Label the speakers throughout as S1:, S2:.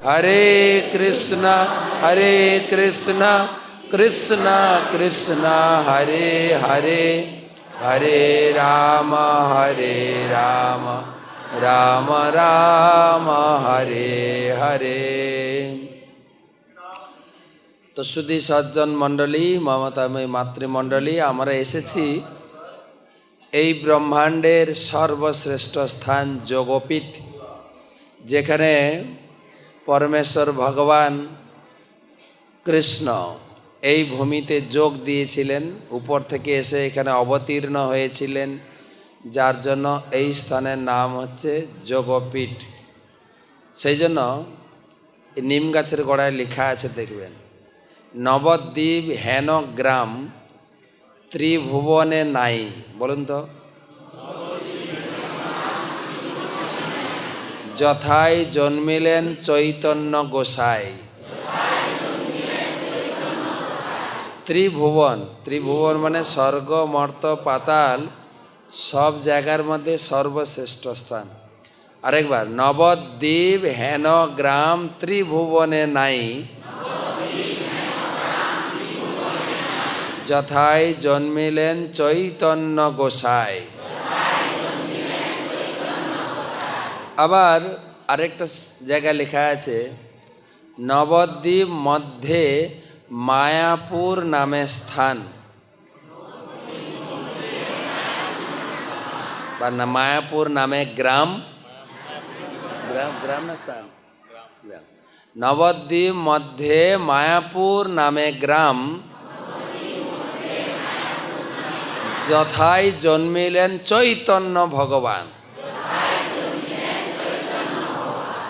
S1: হরে কৃষ্ণ কৃষ্ণ কৃষ্ণ হরে হরে, হরে রাম রাম রাম হরে হরে। তো শুধু সজ্জন মণ্ডলী, মমতাময়ী মাতৃমণ্ডলী, আমরা এসেছি এই ব্রহ্মাণ্ডের সর্বশ্রেষ্ঠ স্থান যোগপীঠ, যেখানে পরমেশ্বর ভগবান কৃষ্ণ এই ভূমিতে যোগ দিয়েছিলেন, উপর থেকে এসে এখানে অবতীর্ণ হয়েছিলেন, যার জন্য এই স্থানের নাম হচ্ছে যোগপীঠ। সেই জন্য নিম গাছের গোড়ায় লেখা আছে, দেখবেন, নবদ্বীপ হেন গ্রাম ত্রিভুবনে নাই। বলুন তো, যথায় জন্মিলেন চৈতন্য গোসাই। ত্রিভুবন, ত্রিভুবন মানে স্বর্গ মর্ত পাতাল সব জায়গার মধ্যে সর্বশ্রেষ্ঠ স্থান। আরেকবার, নবদ্বীপ হেন গ্রাম ত্রিভুবনে নাই, যথায় জন্মিলেন চৈতন্য গোসাই। আবার আরেকটা জায়গায় লেখা আছে, নবদ্বীপ মধ্যে মায়াপুর নামে স্থান, বা মায়াপুর নামে গ্রাম, গ্রাম না স্থান, নবদ্বীপ মধ্যে মায়াপুর নামে গ্রাম, যথায় জন্মিলেন চৈতন্য ভগবান।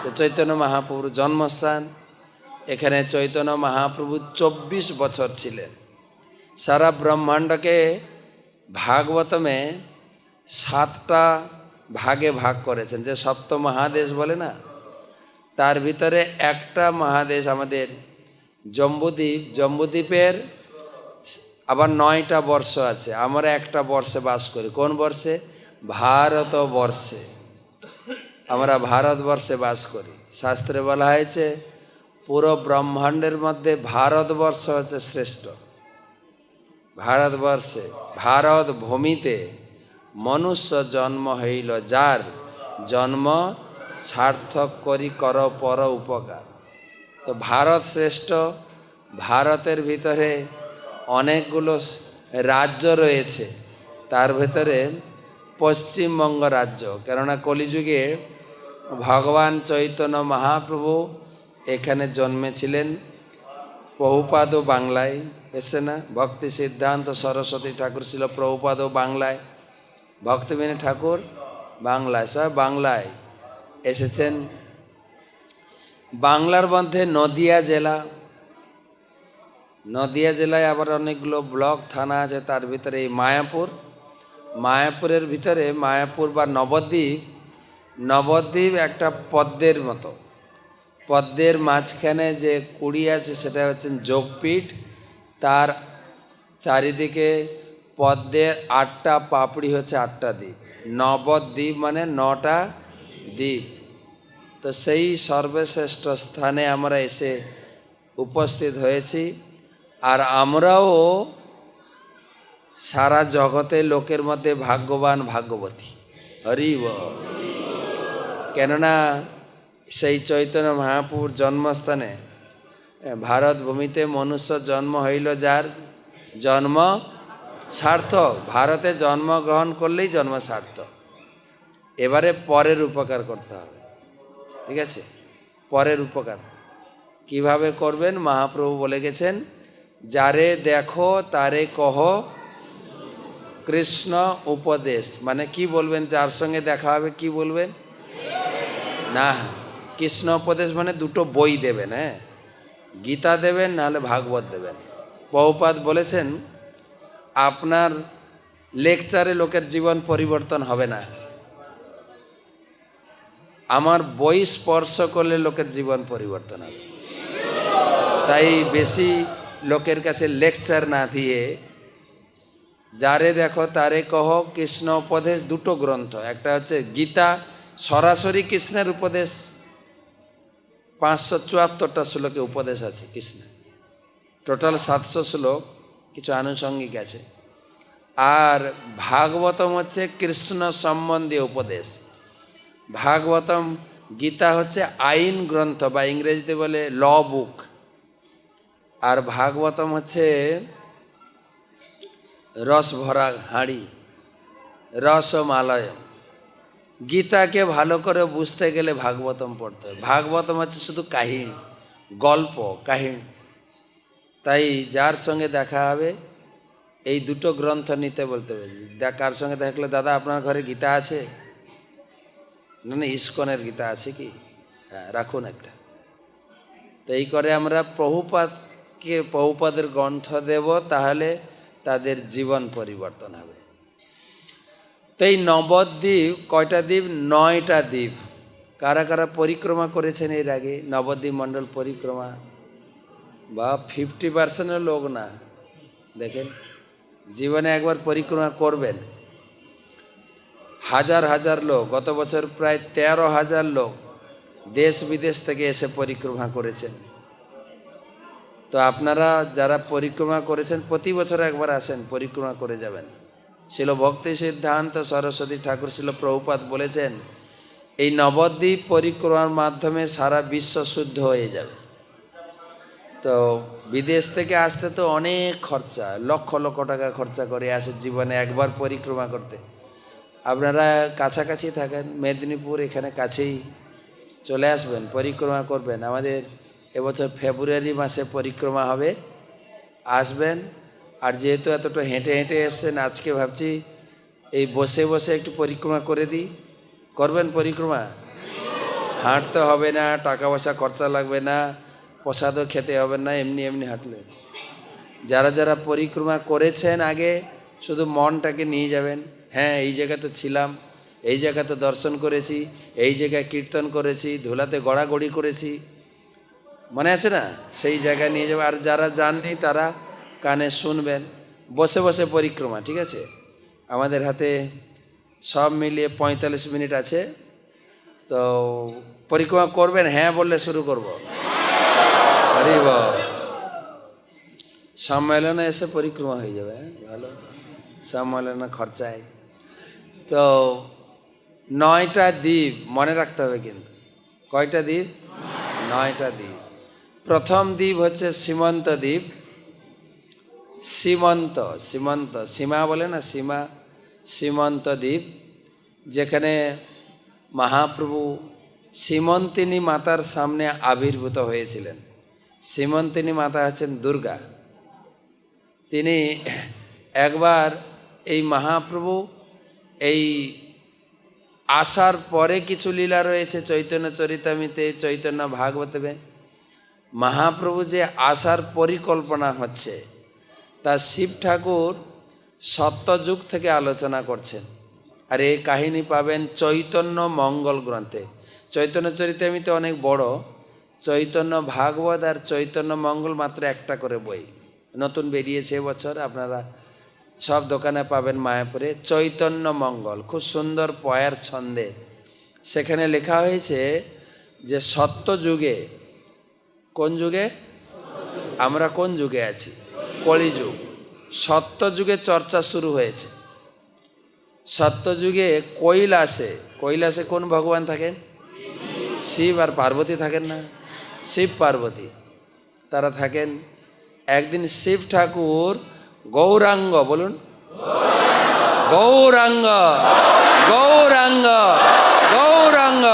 S1: তো চৈতন্য মহাপ্রভুর জন্মস্থান এখানে। চৈতন্য মহাপ্রভু 24 বছর ছিলেন। সারা ব্রহ্মাণ্ডকে ভাগবতমে 7টা ভাগে ভাগ করেছেন, যে সপ্ত মহাদেশ বলে না, তার ভিতরে একটা মহাদেশ আমাদের জম্বুদ্বীপ। জম্বুদ্বীপের আবার 9টা বর্ষ আছে। আমরা একটা বর্ষে বাস করি। কোন বর্ষে? ভারতবর্ষে। আমরা ভারতবর্ষে বাস করি। শাস্ত্রে বলা হয়েছে পুরো ব্রহ্মাণ্ডের মধ্যে ভারতবর্ষ হচ্ছে শ্রেষ্ঠ। ভারতবর্ষে, ভারত ভূমিতে মনুষ্য জন্ম হইল, যার জন্ম সার্থক করি কর পর উপকার। তো ভারত শ্রেষ্ঠ। ভারতের ভিতরে অনেকগুলো রাজ্য রয়েছে, তার ভিতরে পশ্চিমবঙ্গ রাজ্য। কেননা কলিযুগে ভগবান চৈতন্য মহাপ্রভু এখানে জন্মেছিলেন। প্রভুপাদও বাংলায় এসে না, ভক্তি সিদ্ধান্ত সরস্বতী ঠাকুর ছিল প্রভুপাদও বাংলায়, ভক্তিবিনী ঠাকুর বাংলায়, সব বাংলায় এসেছেন। বাংলার মধ্যে নদিয়া জেলা, নদিয়া জেলায় আবার অনেকগুলো ব্লক থানা আছে, তার ভিতরে এই মায়াপুর। মায়াপুরের ভিতরে মায়াপুর বা নবদ্বীপ, নবদ্বীপ একটা পদ্মের মতো। পদ্মের মাঝখানে যে কুড়ি আছে সেটা হচ্ছে যোগপীঠ। তার চারিদিকে পদ্মের 8টা পাপড়ি হচ্ছে 8টা দ্বীপ। নবদ্বীপ মানে 9টা দ্বীপ। তো সেই সর্বশ্রেষ্ঠ স্থানে আমরা এসে উপস্থিত হয়েছি। আর আমরাও সারা জগতে লোকের মধ্যে ভাগ্যবান, ভাগ্যবতী। হরি বল। কেননা সেই চৈতন্য মহাপ্রভুর জন্মস্থানে ভারত ভূমিতে মনুষ্য জন্ম হইল, যার জন্ম সার্থক। ভারতে জন্মগ্রহণ করলেই জন্ম সার্থক। এবারে পরের উপকার করতে হবে, ঠিক আছে? পরের উপকার কিভাবে করবেন? মহাপ্রভু বলে গেছেন, যারে দেখো তারে কহ কৃষ্ণ উপদেশ। মানে কি বলবেন? যার সঙ্গে দেখা হবে কি বলবেন? না, কৃষ্ণ উপদেশ মানে দুটো বই দেবেন। হ্যাঁ, গীতা দেবেন, নাহলে ভাগবত দেবেন। প্রভুপাদ বলেছেন, আপনার লেকচারে লোকের জীবন পরিবর্তন হবে না, আমার বই স্পর্শ করলে লোকের জীবন পরিবর্তন হবে। তাই বেশি লোকের কাছে লেকচার না দিয়ে যারে দেখো তারে কহ কৃষ্ণ উপদেশ, দুটো গ্রন্থ। একটা হচ্ছে গীতা, সরাসরি কৃষ্ণের উপদেশ 574টা শ্লোকে উপদেশ আছে কৃষ্ণ, টোটাল 700 শ্লোক, কিছু আনুষঙ্গিক আছে। আর ভাগবতম হচ্ছে কৃষ্ণ সম্বন্ধীয় উপদেশ। ভাগবতম, গীতা হচ্ছে আইন গ্রন্থ বা ইংরেজিতে বলে ল বুক, আর ভাগবতম হচ্ছে রস ভরা হাঁড়ি, রসমালয়। গীতাকে ভালো করে বুঝতে গেলে ভাগবতম পড়তে হয়। ভাগবতম হচ্ছে শুধু কাহিনী, গল্প, কাহিনী। তাই যার সঙ্গে দেখা হবে এই দুটো গ্রন্থ নিতে বলতে হবে। কার সঙ্গে দেখলে, দাদা আপনার ঘরে গীতা আছে? না না, ইস্কনের গীতা আছে কি? হ্যাঁ, রাখুন একটা। তো এই করে আমরা প্রভুপাদের গ্রন্থ দেব, তাহলে তাদের জীবন পরিবর্তন হবে। তো এই নবদ্বীপ কয়টা দ্বীপ? 9টা দ্বীপ। কারা কারা পরিক্রমা করেছেন এর আগে? নবদ্বীপ মণ্ডল পরিক্রমা বা 50% লোক না, দেখেন জীবনে একবার পরিক্রমা করবেন। হাজার হাজার লোক, গত বছর প্রায় 13,000 লোক দেশ বিদেশ থেকে এসে পরিক্রমা করেছেন। তো আপনারা যারা পরিক্রমা করেছেন প্রতি বছর একবার আসেন, পরিক্রমা করে যাবেন। ছিল ভক্তি সিদ্ধান্ত সরস্বতী ঠাকুর ছিল প্রভুপাদ বলেছেন, এই নবদ্বীপ পরিক্রমার মাধ্যমে সারা বিশ্ব শুদ্ধ হয়ে যাবে। তো বিদেশ থেকে আসতে তো অনেক খরচা, লক্ষ লক্ষ টাকা খরচা করে আসে জীবনে একবার পরিক্রমা করতে। আপনারা কাছাকাছি থাকেন, মেদিনীপুর এখানে কাছেই, চলে আসবেন, পরিক্রমা করবেন। আমাদের এবছর ফেব্রুয়ারি মাসে পরিক্রমা হবে, আসবেন। আর যেহেতু এতটা হেঁটে হেঁটে এসছেন, আজকে ভাবছি এই বসে বসে একটু পরিক্রমা করে দিই। করবেন পরিক্রমা? হাঁটতে হবে না, টাকা পয়সা খরচা লাগবে না, প্রসাদও খেতে হবে না, এমনি এমনি হাঁটলে। যারা যারা পরিক্রমা করেছেন আগে, শুধু মনটাকে নিয়ে যাবেন। হ্যাঁ, এই জায়গা তো ছিলাম, এই জায়গা তো দর্শন করেছি, এই জায়গায় কীর্তন করেছি, ধুলাতে গড়াগড়ি করেছি, মনে আছে না? সেই জায়গায় নিয়ে যাবে। আর যারা জাননি তারা কানে শুনবেন, বসে বসে পরিক্রমা, ঠিক আছে? আমাদের হাতে সব মিলিয়ে 45 মিনিট আছে। তো পরিক্রমা করবেন, হ্যাঁ বললে শুরু করব। আরে বাহ, সম্মেলনে এসে পরিক্রমা হয়ে যাবে, ভালো সম্মেলনে খরচায়। তো 9টা দ্বীপ মনে রাখতে হবে কিন্তু। কয়টা দ্বীপ? 9টা দ্বীপ। প্রথম দ্বীপ হচ্ছে সীমন্ত দ্বীপ। সীমন্ত, সীমন্ত, সীমা বলে না, সীমা, সীমন্ত দ্বীপ, যেখানে মহাপ্রভু সীমন্তিনী মাতার সামনে আবির্ভূত হয়েছিলেন। সীমন্তিনী মাতা হচ্ছেন দুর্গা। তিনি একবার এই মহাপ্রভু এই আসার পরে কিছু লীলা রয়েছে চৈতন্য চরিতামিতে, চৈতন্য ভাগবতে। মহাপ্রভু যে আসার পরিকল্পনা হচ্ছে তা শিব ঠাকুর সত্যযুগ থেকে আলোচনা করছেন। আর এই কাহিনী পাবেন চৈতন্য মঙ্গল গ্রন্থে। চৈতন্য চরিতামিতে অনেক বড়, চৈতন্য ভাগবত আর চৈতন্য মঙ্গল মাত্র একটা করে বই, নতুন বেরিয়েছে এবছর, আপনারা সব দোকানে পাবেন। মায়াপুরে চৈতন্য মঙ্গল, খুব সুন্দর পয়ার ছন্দে সেখানে লেখা হয়েছে যে সত্যযুগে, কোন যুগে? আমরা কোন যুগে আছি? কলিযুগ। সত্যযুগে চর্চা শুরু হয়েছে। সত্যযুগে কৈলাসে, কৈলাসে কোন ভগবান থাকেন? শিব আর পার্বতী থাকেন না? শিব পার্বতী তারা থাকেন। একদিন শিব ঠাকুর গৌরাঙ্গ, বলুন গৌরাঙ্গ, গৌরাঙ্গ, গৌরাঙ্গ,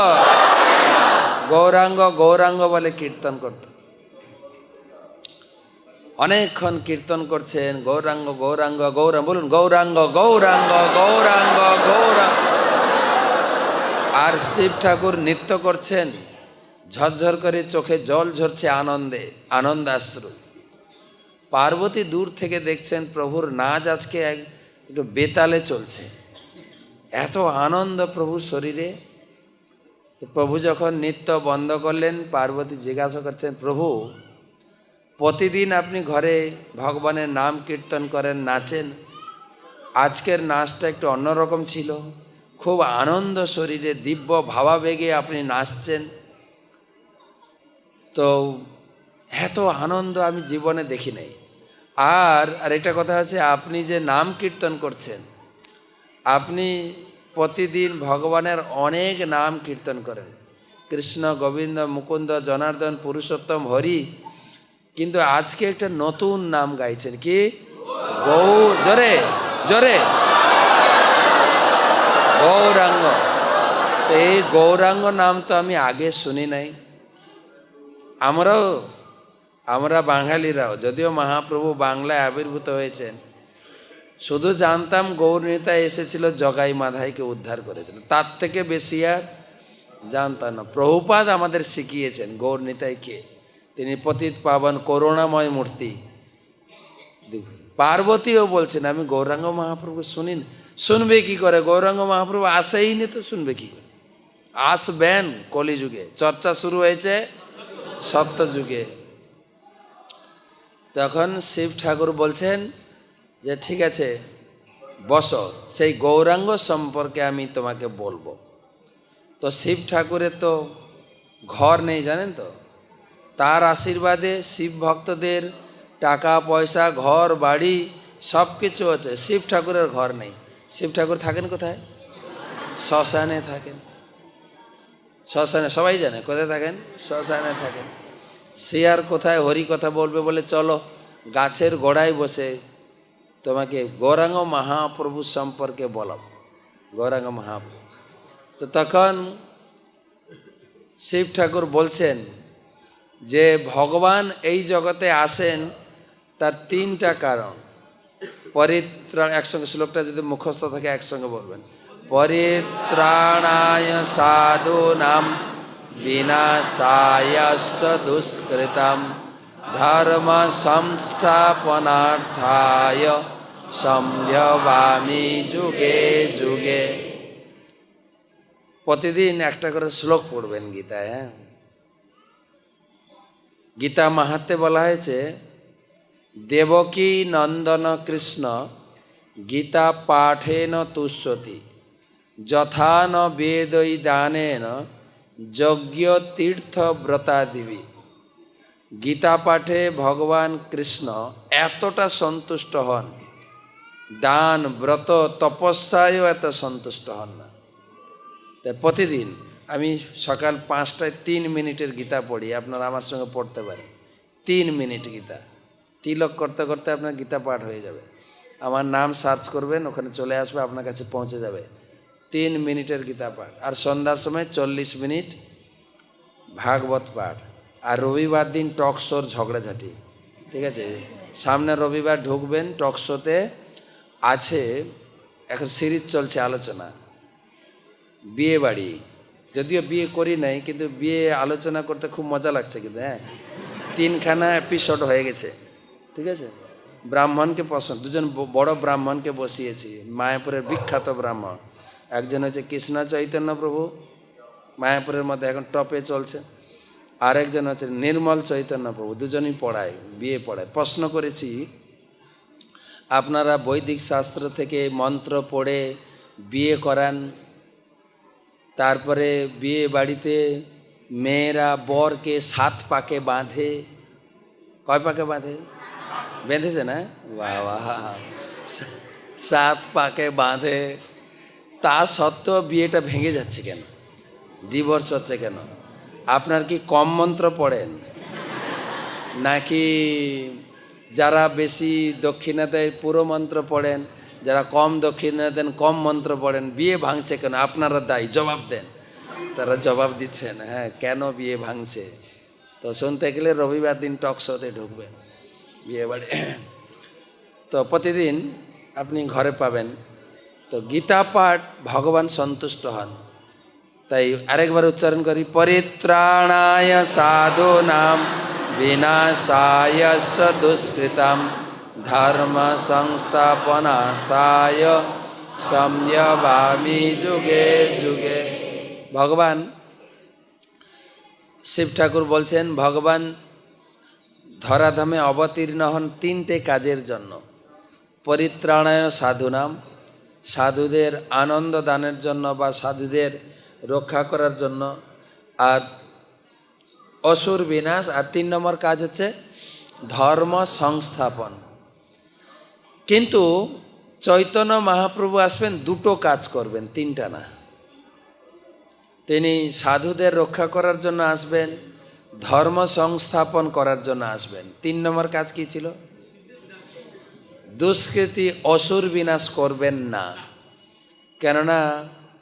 S1: গৌরাঙ্গ, গৌরাঙ্গ বলে কীর্তন করত। অনেকক্ষণ কীর্তন করছেন, গৌরাঙ্গ, গৌরাঙ্গ, গৌরাঙ্গ, বলুন গৌরাঙ্গ, গৌরাঙ্গ, গৌরাঙ্গ, গৌরাঙ্গ। আর শিব ঠাকুর নৃত্য করছেন, ঝরঝর করে চোখে জল ঝরছে আনন্দে, আনন্দাশ্রু। পার্বতী দূর থেকে দেখছেন প্রভুর নাচ আজকে একটু বেতালে চলছে, এত আনন্দ প্রভুর শরীরে। তো প্রভু যখন নৃত্য বন্ধ করলেন, পার্বতী জিজ্ঞাসা করছেন, প্রভু প্রতিদিন আপনি ঘরে ভগবানের নাম কীর্তন করেন, নাচেন, আজকের নাচটা একটু অন্যরকম ছিল, খুব আনন্দ শরীরে, দিব্য ভাবাবেগে আপনি নাচছেন। তো এত আনন্দ আমি জীবনে দেখি নাই। আর একটা কথা আছে, আপনি যে নাম কীর্তন করছেন, আপনি প্রতিদিন ভগবানের অনেক নাম কীর্তন করেন, কৃষ্ণ, গোবিন্দ, মুকুন্দ, জনার্দন, পুরুষোত্তম, হরি, কিন্তু আজকে একটা নতুন নাম গাইছেন, কি? গৌর, জোরে জোরে, গৌরাঙ্গ। তো এই গৌরাঙ্গ নাম তো আমি আগে শুনি নাই। আমরা বাঙালিরাও, যদিও মহাপ্রভু বাংলায় আবির্ভূত হয়েছেন, শুধু জানতাম গৌরনীতায় এসেছিল জগাই মাধাইকে উদ্ধার করেছিল, তার থেকে বেশি আর জানতাম না। প্রভুপাদ আমাদের শিখিয়েছেন গৌরনীতাই কে। তিনি পতিত পাবন করুণাময় মূর্তি। পার্বতীও বলছেন আমি গৌরাঙ্গ মহাপ্রভু শুনি না। শুনবে কি করে? গৌরাঙ্গ মহাপ্রভু আসেইনি তো শুনবে কি করে? আসবেন কলিযুগে, চর্চা শুরু হয়েছে সত্যযুগে। তখন শিব ঠাকুর বলছেন যে ঠিক আছে বসো, সেই গৌরাঙ্গ সম্পর্কে আমি তোমাকে বলবো। তো শিব ঠাকুরের তো ঘর নেই, জানেন তো। তার আশীর্বাদে শিব ভক্তদের টাকা পয়সা, ঘর বাড়ি সব কিছু আছে, শিব ঠাকুরের ঘর নেই। শিব ঠাকুর থাকেন কোথায়? শ্মশানে থাকেন। শ্মশানে সবাই জানে কোথায় থাকেন, শ্মশানে থাকেন। সে আর কোথায় হরি কথা বলবে বলে চলো গাছের গোড়ায় বসে তোমাকে গৌরাঙ্গ মহাপ্রভু সম্পর্কে বলাব, গৌরাঙ্গ মহাপ্রভু। তো তখন শিব ঠাকুর বলছেন যে ভগবান এই জগতে আসেন তার তিনটা কারণ। পরিত্রাণ, একসঙ্গে শ্লোকটা যদি মুখস্থ থাকে একসঙ্গে বলবেন। পরিত্রাণায় সাধূনাম বিনাশায়শ্চ দুষ্কৃতাম ধর্ম সংস্থাপনার্থায় সম্ভবামি যুগে যুগে। প্রতিদিন একটা করে শ্লোক পড়বেন গীতায়। হ্যাঁ, গীতা মাহাত্ম্যে বলা হয়েছে দেবকী নন্দন কৃষ্ণ গীতা পাঠেন তুষ্যতি যথা ন বেদৈ দানেন যজ্ঞ তীর্থ ব্রতাদিবি। গীতা পাঠে ভগবান কৃষ্ণ এতটা সন্তুষ্ট হন, দান ব্রত তপস্যায়ও এত সন্তুষ্ট হন না। তাই প্রতিদিন আমি সকাল 5টায় 3 মিনিটের গীতা পড়ি, আপনারা আমার সঙ্গে পড়তে পারেন। 3 মিনিট গীতা, তিলক করতে করতে আপনার গীতা পাঠ হয়ে যাবে। আমার নাম সার্চ করবেন, ওখানে চলে আসবে, আপনার কাছে পৌঁছে যাবে। 3 মিনিটের গীতা পাঠ। আর সন্ধ্যার সময় 40 মিনিট ভাগবত পাঠ। আর রবিবার দিন টক শোর ঝগড়াঝাটি, ঠিক আছে। সামনে রবিবার ঢুকবেন, টক শোতে আছে, এখন সিরিজ চলছে আলোচনা, বিয়ে বাড়ি। যদিও বিয়ে করি নাই, কিন্তু বিয়ে আলোচনা করতে খুব মজা লাগছে কিন্তু। হ্যাঁ, 3খানা এপিসোড হয়ে গেছে, ঠিক আছে। ব্রাহ্মণকে পছন্দ, দুজন বড় ব্রাহ্মণকে বসিয়েছি, মায়াপুরের বিখ্যাত ব্রাহ্মণ। একজন হচ্ছে কৃষ্ণ চৈতন্য প্রভু, মায়াপুরের মধ্যে এখন টপে চলছে। আরেকজন হচ্ছে নির্মল চৈতন্য প্রভু, দুজনই পড়ায়, বিয়ে পড়ায়। প্রশ্ন করেছি আপনারা বৈদিক শাস্ত্র থেকে মন্ত্র পড়ে বিয়ে করান, তারপরে বিয়ে বাড়িতে মেয়েরা বরকে 7 পাকে বাঁধে। কয় পাকে বাঁধে? বেঁধেছে না? বাবা, 7 পাকে বাঁধে। তা সত্ত্বেও বিয়েটা ভেঙে যাচ্ছে কেন, ডিভোর্স হচ্ছে কেন? আপনার কি কম মন্ত্র পড়েন, নাকি যারা বেশি দক্ষিণা দেয় পুরো মন্ত্র পড়েন, যারা কম দক্ষিণা দেন কম মন্ত্র পড়েন? বিয়ে ভাঙছে কেন? আপনারা দায়ী, জবাব দেন। তারা জবাব দিচ্ছেন, হ্যাঁ কেন বিয়ে ভাঙছে। তো শুনতে গেলে রবিবার দিন টক শোতে ঢুকবেন, বিয়ে বাড়ি। তো প্রতিদিন আপনি ঘরে পাবেন। তো গীতা পাঠ ভগবান সন্তুষ্ট হন। তাই আরেকবার উচ্চারণ করি, পরিত্রাণায় সাধূনাম বিনাশায়শ্চ দুষ্কৃতাম ধর্ম সংস্থাপনার্থায় সম্ভবামি যুগে যুগে। ভগবান শিব ঠাকুর বলছেন ভগবান ধরাধামে অবতীর্ণ হন 3টে কাজের জন্য। পরিত্রাণায় সাধূনাম, সাধুদের আনন্দ দানের জন্য বা সাধুদের রক্ষা করার জন্য। আর অসুর বিনাশ, আর 3 নম্বর কাজ হচ্ছে ধর্ম সংস্থাপন। কিন্তু চৈতন্য মহাপ্রভু আসবেন, দুটো কাজ করবেন, তিনটা না। তিনি সাধুদের রক্ষা করার জন্য আসবেন, ধর্ম সংস্থাপন করার জন্য আসবেন। 3 নম্বর কাজ কি ছিল? দুষ্কৃতি অসুর বিনাশ করবেন না, কেননা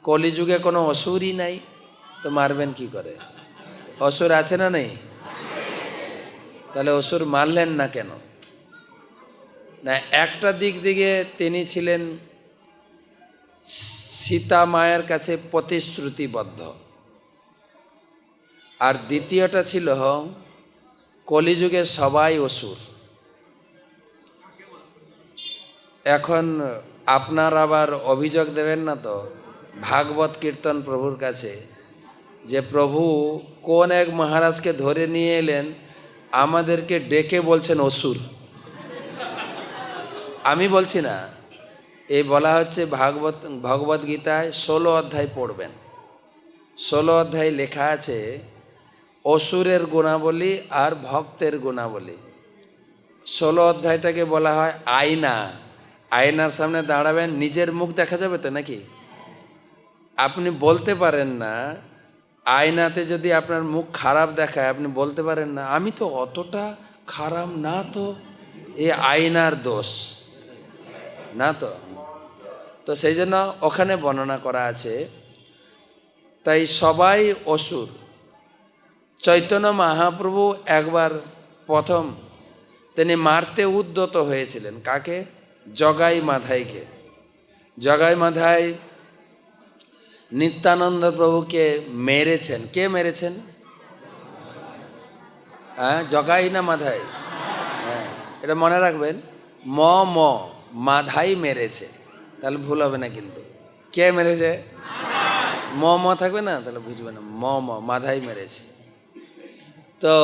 S1: কলিযুগে কোনো অসুরই নাই, তো মারবেন কি করে? অসুর আছে না নেই? তাহলে অসুর মারলেন না কেন? না, একটা দিক দিকে তিনি ছিলেন সীতা মায়ের কাছে প্রতিশ্রুতিবদ্ধ, আর দ্বিতীয়টা ছিল কলিযুগে সবাই অসুর। এখন আপনার আবার অভিযোগ দেবেন না তো ভাগবত কীর্তন প্রভুর কাছে, যে প্রভু কোন এক মহারাজকে ধরে নিয়ে এলেন, আমাদেরকে ডেকে বলছেন অসুর। আমি বলছি না, এই বলা হচ্ছে ভগবত গীতায় 16 অধ্যায় পড়বেন। 16 অধ্যায় লেখা আছে অসুরের গুণাবলী আর ভক্তের গুণাবলী। 16 অধ্যায়টাকে বলা হয় আয়না। আয়নার সামনে দাঁড়াবেন, নিজের মুখ দেখা যাবে তো নাকি? আপনি বলতে পারেন না, আয়নাতে যদি আপনার মুখ খারাপ দেখায় আপনি বলতে পারেন না আমি তো অতটা খারাপ না, তো এ আয়নার দোষ না তো। তো সেই জন্য ওখানে বর্ণনা করা আছে, তাই সবাই অসুর। চৈতন্য মহাপ্রভু একবার প্রথম তিনি মারতে উদ্যত হয়েছিলেন। কাকে? জগাই মাধাইকে। জগাই মাধাই নিত্যানন্দ প্রভুকে মেরেছেন। কে মেরেছেন? হ্যাঁ, জগাই না মাধাই? হ্যাঁ, এটা মনে রাখবেন। মাধাই মেরেছে, তাহলে ভুল হবে না কিন্তু। কে মেরেছে? থাকবে না, তাহলে বুঝবে না। মাধাই মেরেছে। তো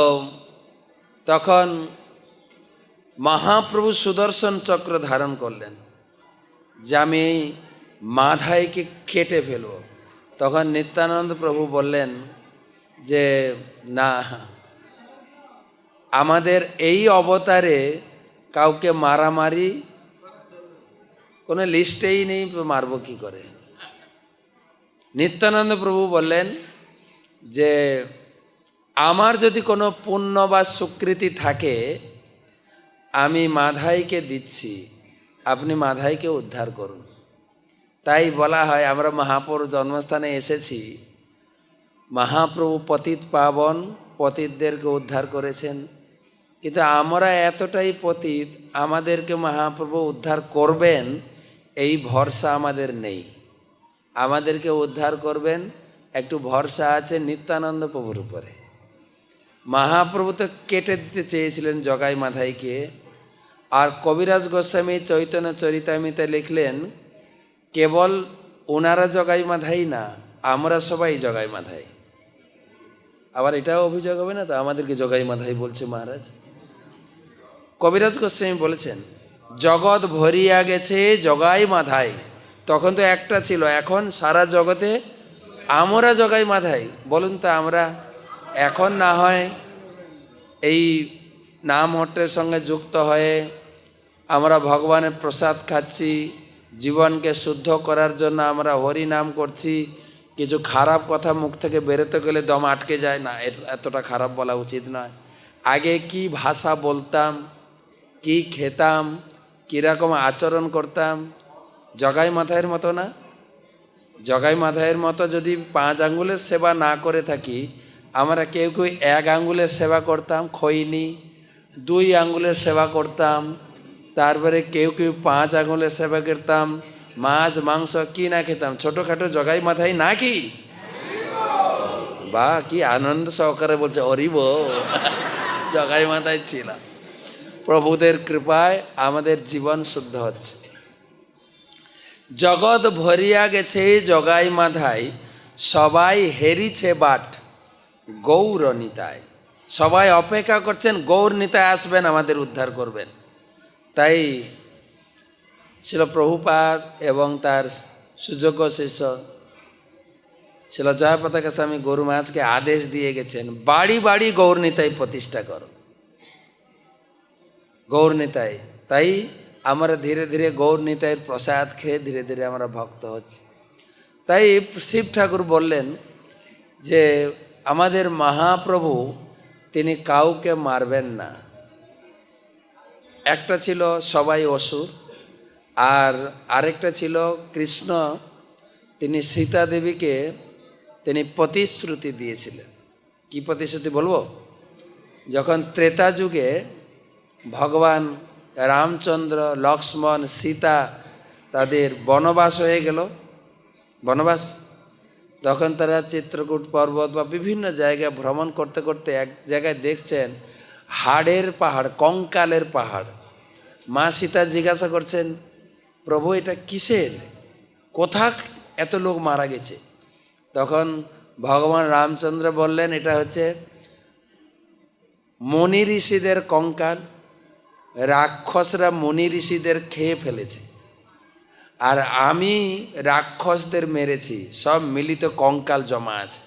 S1: তখন মহাপ্রভু সুদর্শন চক্র ধারণ করলেন যে আমি মাধাইকে কেটে ফেলব। তখন নিত্যানন্দ প্রভু বললেন যে না, আমাদের এই অবতারে কাউকে মারামারি কোনো লিস্টেই নেই, মারব কি করে? নিত্যানন্দ প্রভু বললেন যে আমার যদি কোনো পুণ্য বা স্বীকৃতি থাকে আমি মাধাইকে দিচ্ছি, আপনি মাধাইকে উদ্ধার করুন। তাই বলা হয় আমরা মহাপ্রভুর জন্মস্থানে এসেছি, মহাপ্রভু পতিত পাবন, পতিতদেরকে উদ্ধার করেছেন, কিন্তু আমরা এতটাই পতিত, আমাদেরকে মহাপ্রভু উদ্ধার করবেন এই ভরসা আমাদের নেই। আমাদেরকে উদ্ধার করবেন একটু ভরসা আছে নিত্যানন্দ প্রভুর উপরে। মহাপ্রভু তো কেটে দিতে চেয়েছিলেন জগাই মাধাইকে, আর কবিরাজ গোস্বামী চৈতন্য চরিতামৃতে লিখলেন কেবল ওনারা জগাই মাধাই না, আমরা সবাই জগাই মাধাই। আবার এটাও অভিযোগ হবে না তো আমাদেরকে জগাই মাধাই বলছে মহারাজ? কবিরাজ গোস্বামী বলেছেন জগৎ ভরিয়া গেছে জগাই মাধাই। তখন তো একটা ছিল, এখন সারা জগতে আমরা জগাই মাধাই। বলুন তো আমরা এখন না হয় এই নাম হট্টের সঙ্গে যুক্ত হয়ে আমরা ভগবানের প্রসাদ খাচ্ছি, জীবনকে শুদ্ধ করার জন্য আমরা হরি নাম করছি, কিছু খারাপ কথা মুখ থেকে বেরোতে গেলে দম আটকে যায় না, এতটা খারাপ বলা উচিত নয়। আগে কি ভাষা বলতাম, কি খেতাম, কীরকম আচরণ করতাম, জগাই মাধাইয়ের মতো না? জগাই মাধাইয়ের মতো যদি 5 আঙ্গুলের সেবা না করে থাকি, আমরা কেউ কেউ 1 আঙ্গুলের সেবা করতাম, খৈনি 2 আঙ্গুলের সেবা করতাম, তারপরে কেউ কেউ 5 আঙ্গুলের সেবা করতাম, মাছ মাংস কি না খেতাম, ছোটোখাটো জগাই মাধাই না কি? বা কি আনন্দ সহকারে বলছে অরিব জগাই মাধাই ছিল। প্রভুদের কৃপায় আমাদের জীবন শুদ্ধ হচ্ছে। জগৎ ভরিয়া গেছে জগাই মাধাই, সবাই হেরিছে বাট গৌর নিতাই। সবাই অপেক্ষা করছেন গৌর নিতাই আসবেন, আমাদের উদ্ধার করবেন। তাই ছিল প্রভুপাদ এবং তার সুযোগ্য শিষ্য শিল জয়পতাকা স্বামী গুরু মহারাজকে আদেশ দিয়ে গেছেন, বাড়ি বাড়ি গৌরনিতাই প্রতিষ্ঠা করো, গৌরনিতাই। তাই আমরা ধীরে ধীরে গৌরনিতাইয়ের প্রসাদ খেয়ে ধীরে ধীরে আমরা ভক্ত হচ্ছি। তাই শিব ঠাকুর বললেন যে আমাদের মহাপ্রভু তিনি কাউকে মারবেন না। একটা ছিল সবাই অসুর, আর আরেকটা ছিল কৃষ্ণ, তিনি সীতা দেবীকে তিনি প্রতিশ্রুতি দিয়েছিলেন। কি প্রতিশ্রুতি বলবো? যখন ত্রেতা যুগে ভগবান রামচন্দ্র, লক্ষ্মণ, সীতা তাদের বনবাস হয়ে গেল, বনবাস, তখন তারা চিত্রকূট পর্বত বা বিভিন্ন জায়গায় ভ্রমণ করতে করতে এক জায়গায় দেখছেন হাড়ের পাহাড়, কঙ্কালের পাহাড়। মা সীতা জিজ্ঞাসা করছেন, প্রভু এটা কিসের, কোথা এত লোক মারা গেছে? তখন ভগবান রামচন্দ্র বললেন, এটা হচ্ছে মুনি ঋষিদের কঙ্কাল, রাক্ষসরা মুনি ঋষিদের খেয়ে ফেলেছে, আর আমি রাক্ষসদের মেরেছি, সব মিলিত কঙ্কাল জমা আছে।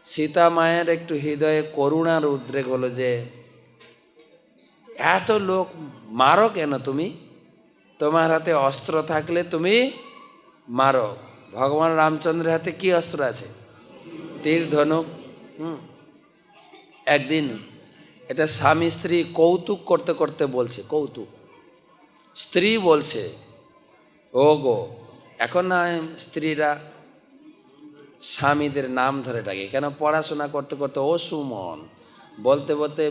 S1: সীতা মায়ের একটু হৃদয়ে করুণার উদ্রেক হলো যে এত লোক মারো কেন তুমি? তোমার হাতে অস্ত্র থাকলে তুমি মারো। ভগবান রামচন্দ্রের হাতে কি অস্ত্র আছে? তীর ধনুক। একদিন এটা স্বামী স্ত্রী কৌতুক করতে করতে বলছে, কৌতুক, স্ত্রী বলছে, ও গো, এখন না স্ত্রীরা স্বামীদের নাম ধরে ডাকে, কেন পড়াশোনা করতে করতে ও সুমন বলতে বলতে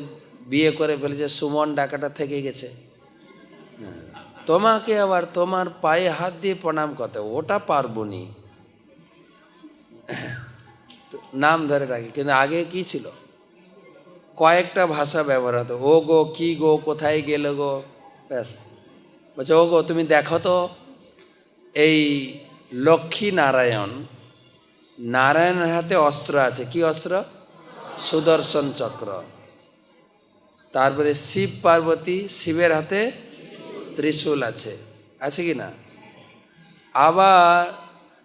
S1: বিয়ে করে ফেলেছে, সুমন ডাকাটা থেকে গেছে। তোমাকে আবার তোমার পায়ে হাত দিয়ে প্রণাম করতে, ওটা পারবো নি, নাম ধরে ডাকে। কিন্তু আগে কি ছিল, কয়েকটা ভাষা ব্যবহার হতো, ও গো, কি গো, কোথায় গেলে গো, ব্যাস। বলছে, ও গো তুমি দেখো তো এই লক্ষ্মী নারায়ণ, নারায়ণের হাতে অস্ত্র আছে, কি অস্ত্র? সুদর্শন চক্র। তারপরে শিব পার্বতী, শিবের হাতে ত্রিশূল আছে, আছে কি না? আবার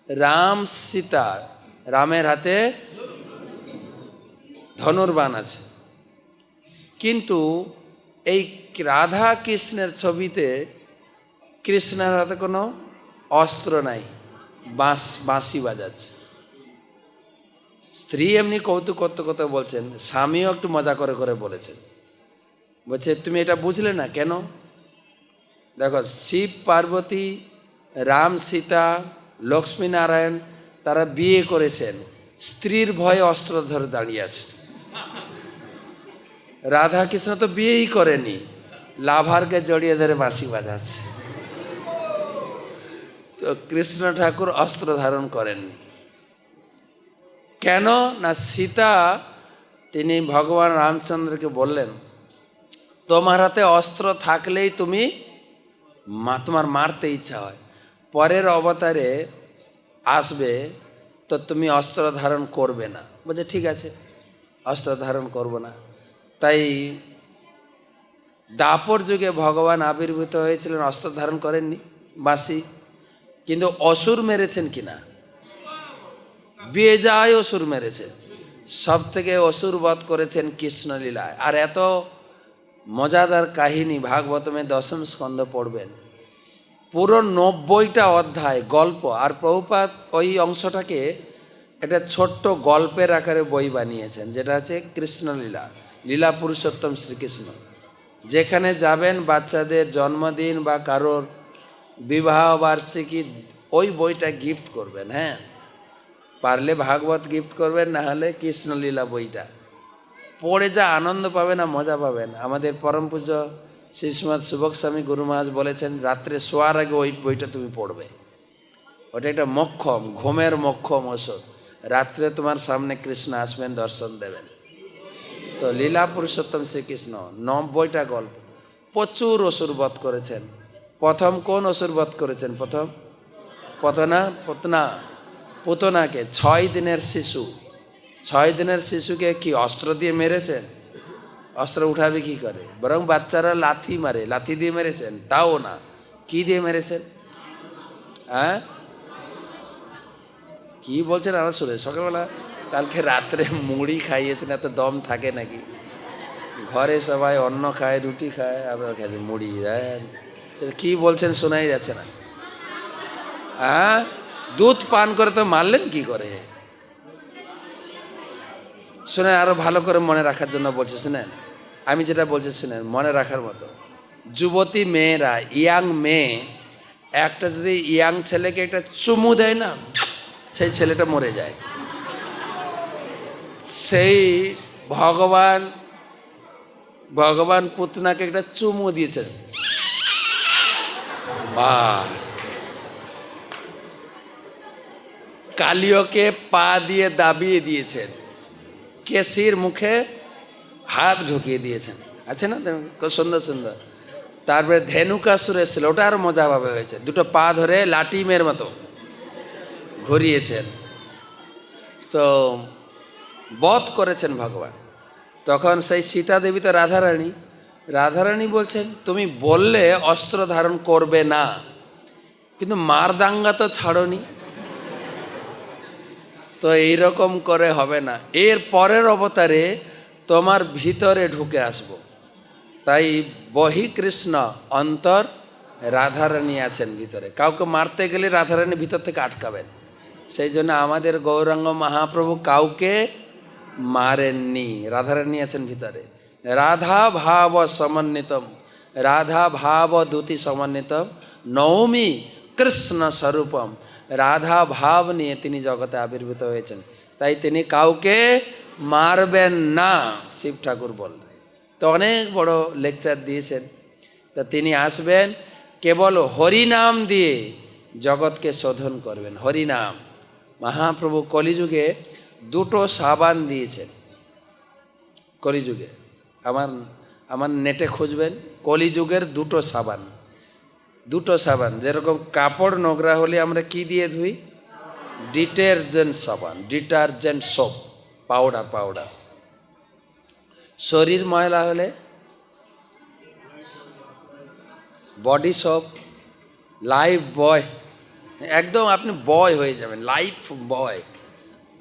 S1: রাম সীতা, রামের হাতে ধনুর্বাণ আছে। কিন্তু এই রাধা কৃষ্ণের ছবিতে কৃষ্ণের হাতে কোনো অস্ত্র নাই, বাঁশি বাজাচ্ছে। স্ত্রী এমনি কৌতুক করতে করতে বলছেন, স্বামীও একটু মজা করে করে বলেছেন, বলছে তুমি এটা বুঝলে না কেন? দেখো, শিব পার্বতী, রাম সীতা, লক্ষ্মী নারায়ণ তারা বিয়ে করেছেন, স্ত্রীর ভয়ে অস্ত্র ধরে দাঁড়িয়ে আছে। রাধা কৃষ্ণ তো বিয়েই করেনি, লাভারকে জড়িয়ে ধরে বাঁশি বাজাচ্ছে। তো কৃষ্ণ ঠাকুর অস্ত্র ধারণ করেননি কেন? না, সীতা তিনি ভগবান রামচন্দ্রকে বললেন, তোমার হাতে অস্ত্র থাকলেই তুমি তোমার মারতে ইচ্ছা হয়, পরের অবতারে আসবে তো তুমি অস্ত্র ধারণ করবে না। বলছে ঠিক আছে, অস্ত্র ধারণ করব না। তাই দাপর যুগে ভগবান আবির্ভূত হয়েছিলেন, অস্ত্র ধারণ করেননি, বাঁশি। কিন্তু অসুর মেরেছেন কিনা? বেজায় অসুর মেরেছেন, সব থেকে অসুর বধ করেছেন কৃষ্ণলীলায়। আর এত মজাদার কাহিনী, ভাগবতমে দশম স্কন্ধ পড়বেন, পুরো 90টা অধ্যায় গল্প। আর প্রভুপাদ ওই অংশটাকে একটা ছোট্ট গল্পের আকারে বই বানিয়েছেন, যেটা হচ্ছে কৃষ্ণলীলা, লীলা পুরুষোত্তম শ্রীকৃষ্ণ। যেখানে যাবেন বাচ্চাদের জন্মদিন বা কারোর বিবাহ বার্ষিকী, ওই বইটা গিফট করবেন। হ্যাঁ, পারলে ভাগবত গিফট করবেন, না হলে কৃষ্ণলীলা বইটা পড়ে যা আনন্দ পাবেন, না মজা পাবেন। আমাদের পরম পূজ্য শ্রী শ্রীমৎ সুবক স্বামী গুরু মহারাজ বলেছেন, রাত্রে শোয়ার আগে ওই বইটা তুমি পড়বে। ওটা একটা মক্ষম, ঘুমের মক্ষম ওষুধ। রাত্রে তোমার সামনে কৃষ্ণ আসবেন, দর্শন দেবেন। তো লীলা পুরুষোত্তম শ্রীকৃষ্ণ 90টা গল্প, প্রচুর অসুর বধ করেছেন। প্রথম কোন অসুর বধ করেছেন? প্রথম পুতনাকে, 6 দিনের শিশু, 6 দিনের শিশুকে কি অস্ত্র দিয়ে মেরেছেন? অস্ত্র উঠাবে কি করে? বরং বাচ্চারা লাথি মারে, লাথি দিয়ে মেরেছেন। তাও না, কি দিয়ে মেরেছেন? হ্যাঁ, কি বলছেন আমার শুনে সকালবেলা কালকে রাত্রে মুড়ি খাইয়েছেন, এত দম থাকে নাকি? ঘরে সবাই অন্ন খায়, রুটি খায়, আপনারা খাইছেন মুড়ি। হ্যাঁ, কি বলছেন শোনাই যাচ্ছে না। হ্যাঁ, দুধ পান করে তো মারলেন কি করে? শুনেন, আরো ভালো করে মনে রাখার জন্য বলছে, শুনেন আমি যেটা বলছি শুনেন, মনে রাখার মতো। যুবতী মেয়েরা, ইয়াং মেয়ে একটা যদি ইয়াং ছেলেকে একটা চুমু দেয় না, সেই ছেলেটা মরে যায়। সেই ভগবান ভগবান পুতনাকে একটা চুমু দিয়েছেন, বাহ। কালিয়কে পা দিয়ে দাবিয়ে দিয়েছেন, কেসির মুখে হাত ঢুকিয়ে দিয়েছেন, আছে না খুব সুন্দর সুন্দর। তারপরে ধেনুকাসুর এসেছিল, ওটা আরো মজাভাবে হয়েছে, দুটো পা ধরে লাঠি মেয়ের মতো ঘুরিয়েছেন, তো বধ করেছেন ভগবান। তখন সেই সীতা দেবী তো রাধারানী বলছেন, তুমি বললে অস্ত্র ধারণ করবে না, কিন্তু মারদাঙ্গা তো ছাড়নি, তো এইরকম করে হবে না, এর পরের অবতারে তোমার ভিতরে ঢুকে আসব। তাই বহি কৃষ্ণ, অন্তর রাধারানী আছেন ভিতরে। কাউকে মারতে গেলে রাধারানী ভিতর থেকে আটকাবেন। সেই জন্য আমাদের গৌরাঙ্গ মহাপ্রভু কাউকে মারেননি, রাধারানী আছেন ভিতরে। রাধা ভাব সমন্বিতম, রাধা ভাব দ্যুতি সমন্বিতম, নৌমি কৃষ্ণ স্বরূপম। রাধা ভাব নিয়ে তিনি জগতে আবির্ভূত হয়েছেন, তাই তিনি কাউকে মারবেন না, শিব ঠাকুর বললেন। তো অনেক বড় লেকচার দিয়েছেন। তো তিনি আসবেন, কেবল হরিনাম দিয়ে জগৎকে শোধন করবেন। হরিনাম, মহাপ্রভু কলিযুগে দুটো সাবান দিয়েছেন। কলিযুগে আমার নেটে খুঁজবেন, কলিযুগের দুটো সাবান। যেরকম কাপড় নোংরা হলে আমরা কি দিয়ে ধুই? ডিটারজেন্ট সাবান, ডিটারজেন্ট সোপ, পাউডার। শরীর ময়লা হলে বডি সোপ, লাইফ বয়, একদম আপনি বয় হয়ে যাবেন, লাইফ বয়।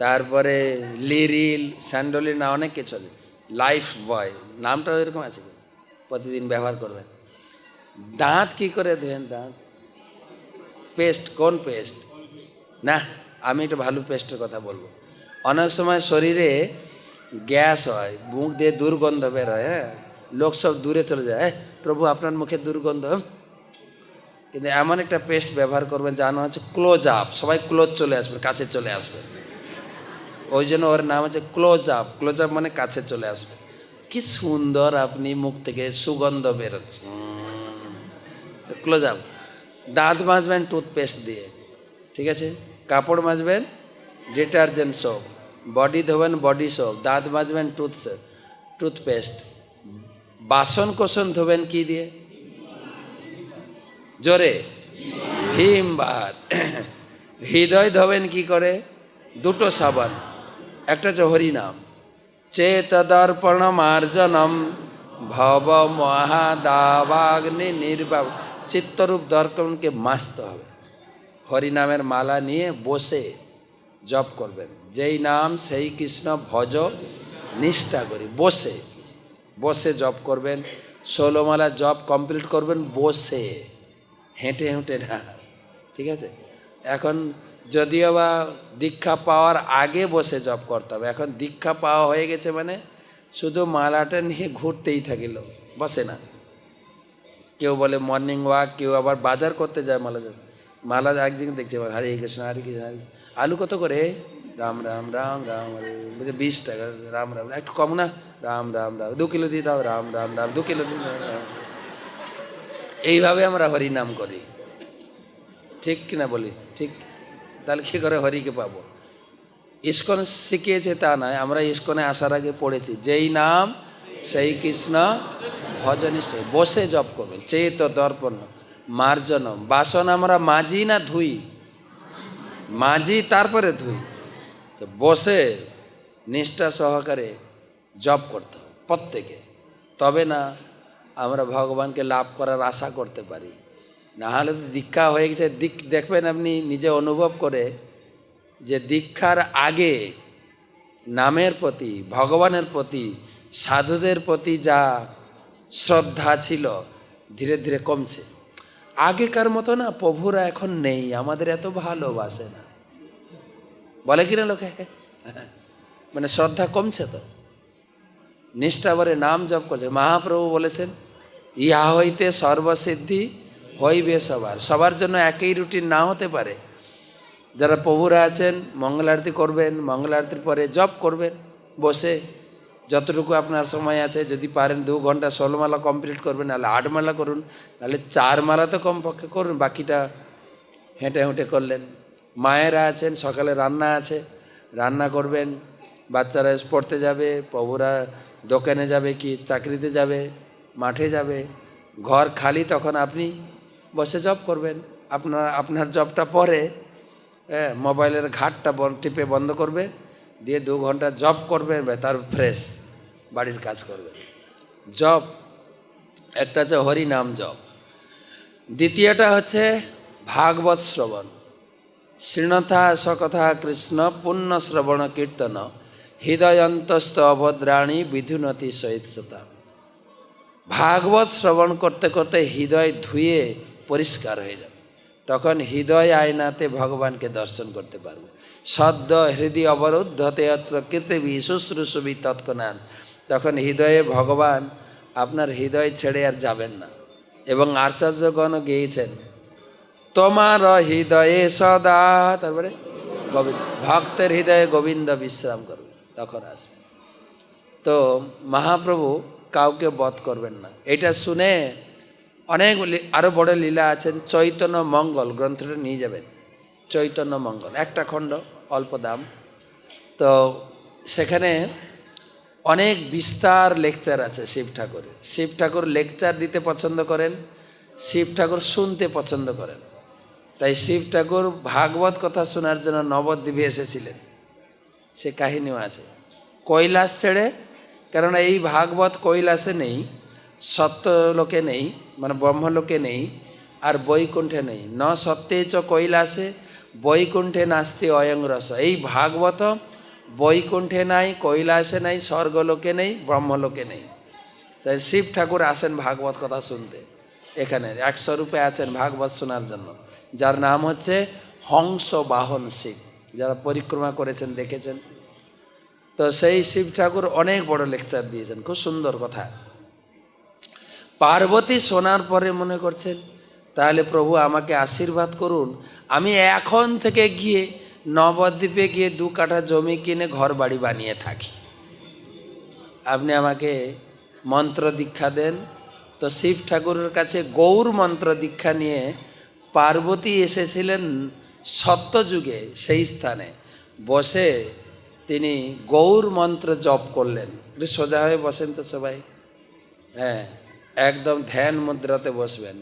S1: তারপরে লিরিল, স্যান্ডলিন, না অনেক কিছু, লাইফ বয় নামটাও এরকম আছে, প্রতিদিন ব্যবহার করবেন। দাঁত কি করে ধোয়েন? দাঁত পেস্ট, কোন পেস্ট? না, আমি একটু ভালো পেস্টের কথা বলবো। অনেক সময় শরীরে গ্যাস হয়, মুখ দিয়ে দুর্গন্ধ বের হয়, হ্যাঁ, লোক সব দূরে চলে যায়, প্রভু আপনার মুখে দুর্গন্ধ। কিন্তু এমন একটা পেস্ট ব্যবহার করবেন যার নাম হচ্ছে ক্লোজ আপ, সবাই ক্লোজ চলে আসবে, কাছে চলে আসবে, ওই জন্য ওর নাম হচ্ছে ক্লোজ আপ। ক্লোজ আপ মানে কাছে চলে আসবে। কি সুন্দর আপনি মুখ থেকে সুগন্ধ বেরোচ্ছে, ক্লোজ আপ। দাঁত মাজবেন টুথপেস্ট দিয়ে, ঠিক আছে। কাপড় মাজবেন ডিটারজেন্ট সোপ, বডি ধোবেন বডি সোপ, দাঁত মাজবেন টুথপেস্ট, বাসন কোসন ধোবেন কি দিয়ে? জোরে, ভীম বার। হৃদয় ধোবেন কি করে? দুটো সাবান, একটা হচ্ছে হরিনাম, চেতদর্পণ মার্জনম ভব মহাদাবাগ্নি নির্বাব। চিত্তরূপ দর্পণকে মাজতে হবে। হরিনামের মালা নিয়ে বসে জপ করবেন, যেই নাম সেই কৃষ্ণ ভজ নিষ্ঠা করি। বসে জপ করবেন, 16 মালা জপ কমপ্লিট করবেন বসে, হেঁটে না, ঠিক আছে। এখন যদিও বা দীক্ষা পাওয়ার আগে বসে জপ করতে হবে, এখন দীক্ষা পাওয়া হয়ে গেছে মানে শুধু মালাটা নিয়ে ঘুরতেই থাকিল, বসে না। কেউ বলে মর্নিং ওয়াক, কেউ আবার বাজার করতে যায় মালা একদিন দেখছি হরে কৃষ্ণ হরে কৃষ্ণ হরে কৃষ্ণ। আলু কত করে? রাম রাম রাম রাম, বলছে 20 টাকা। রাম রাম, একটু কম না? রাম রাম রাম, 2 কিলো দিয়ে দাও। রাম রাম রাম, 2 কিলো দিয়ে দাও। এইভাবে আমরা হরিনাম করি, ঠিক কিনা বলি? ঠিক। তাহলে কী করে হরিকে পাবো? ইস্কন শিখিয়েছে তা নয়, আমরা ইস্কনে আসার আগে পড়েছি, যেই নাম সেই কৃষ্ণ ভজনিষ্ঠ। বসে জপ করবেন, চেত দর্পণ মার্জন। বাসন আমরা মাজি না ধুই? মাজি তারপরে ধুই। বসে নিষ্ঠা সহকারে জপ করতে হবে প্রত্যেকে, তবে না আমরা ভগবানকে লাভ করার আশা করতে পারি। না হলে তো দীক্ষা হয়ে গেছে, দেখবেন আপনি নিজে অনুভব করে যে দীক্ষার আগে নামের প্রতি, ভগবানের প্রতি, সাধুদের প্রতি যা শ্রদ্ধা ছিল ধীরে ধীরে কমছে। আগেকার মতো না প্রভুরা এখন নেই, আমাদের এত ভালোবাসে না, বলে কিনা লোকে। মানে শ্রদ্ধা কমছে তো, নিষ্ঠাভরে নাম জপ করছে। মহাপ্রভু বলেছেন ইহা হইতে সর্বসিদ্ধি হইবে সবার। সবার জন্য একই রুটিন না হতে পারে। যারা প্রভুরা আছেন মঙ্গল আরতি করবেন, মঙ্গল আরতির পরে জপ করবেন বসে, যতটুকু আপনার সময় আছে। যদি পারেন 2 ঘন্টা 16 মালা কমপ্লিট করবেন, নাহলে 8 মালা করুন, নাহলে 4 মালা তো কমপক্ষে করুন, বাকিটা হেঁটে হেঁটে করলেন। মায়েরা আছেন, সকালে রান্না আছে, রান্না করবেন, বাচ্চারা পড়তে যাবে, প্রভুরা দোকানে যাবে কি চাকরিতে যাবে, মাঠে যাবে, ঘর খালি, তখন আপনি বসে জব করবেন। আপনার জবটা পরে মোবাইলের ঘাটটা টিপে বন্ধ করবে, দিয়ে 2 ঘন্টা জব করবেন, তার ফ্রেশ বাড়ির কাজ করবেন। জব একটা হচ্ছে হরিনাম জব, দ্বিতীয়টা হচ্ছে ভাগবত শ্রবণ। শৃণথা সকথা কৃষ্ণ পুণ্য শ্রবণ কীর্তন হৃদয়ন্তস্থ অভদ্রাণী বিধুনতি সহিষ্ণুতা। ভাগবত শ্রবণ করতে করতে হৃদয় ধুয়ে পরিষ্কার হয়ে যাবে, তখন হৃদয় আয়নাতে ভগবানকে দর্শন করতে পারবে। সদ্য হৃদয় অবরুদ্ধ তেয়ত্র কীর্তিবি শুশ্রূষবি তৎক্ষণাৎ। তখন হৃদয়ে ভগবান আপনার হৃদয় ছেড়ে আর যাবেন না। এবং আচার্যগণ গেয়েছেন তোমার হৃদয়ে সদা, তারপরে গোবিন্দ, ভক্তের হৃদয়ে গোবিন্দ বিশ্রাম করবে, তখন আসবে। তো মহাপ্রভু কাউকে বধ করবেন না। এটা শুনে অনেক আরও বড় লীলা আছেন। চৈতন্য মঙ্গল গ্রন্থটা নিয়ে যাবেন, চৈতন্য মঙ্গল, একটা খণ্ড, অল্প দাম। তো সেখানে অনেক বিস্তার লেকচার আছে শিব ঠাকুরের। শিব ঠাকুর লেকচার দিতে পছন্দ করেন, শিব ঠাকুর শুনতে পছন্দ করেন। তাই শিব ঠাকুর ভাগবত কথা শোনার জন্য নবদ্বীপে এসেছিলেন, সে কাহিনীও আছে। কৈলাস ছেড়ে, কেননা এই ভাগবত কৈলাসে নেই, সত্যলোকে নেই, মানে ব্রহ্মলোকে নেই, আর বৈকুণ্ঠে নেই। ন সত্যে চ কৈলাসে বৈকুণ্ঠে নাস্তি অয়ং রস। এই ভাগবত বৈকুণ্ঠে নাই, কৈলাসে নাই, স্বর্গলোকে নেই, ব্রহ্মলোকে নেই। তাই শিব ঠাকুর আসেন ভাগবত কথা শুনতে। এখানে 100 রূপে আছেন ভাগবত শোনার জন্য, যার নাম হচ্ছে হংস বাহন শিব। যারা পরিক্রমা করেছেন দেখেছেন। তো সেই শিব ঠাকুর অনেক বড় লেকচার দিয়েছেন, খুব সুন্দর কথা। পার্বতী শোনার পরে মনে করছেন তাহলে প্রভু আমাকে আশীর্বাদ করুন, আমি এখন থেকে গিয়ে নবদ্বীপে গিয়ে 2 কাঠা জমি কিনে ঘর বাড়ি বানিয়ে থাকি, আপনি আমাকে মন্ত্র দীক্ষা দেন। তো শিব ঠাকুরের কাছে গৌর মন্ত্র দীক্ষা নিয়ে পার্বতী এসেছিলেন সত্যযুগে। সেই স্থানে বসে তিনি গৌর মন্ত্র জপ করলেন। একটু সোজা হয়ে বসেন তো সবাই, হ্যাঁ, একদম ধ্যান মুদ্রাতে বসবেন,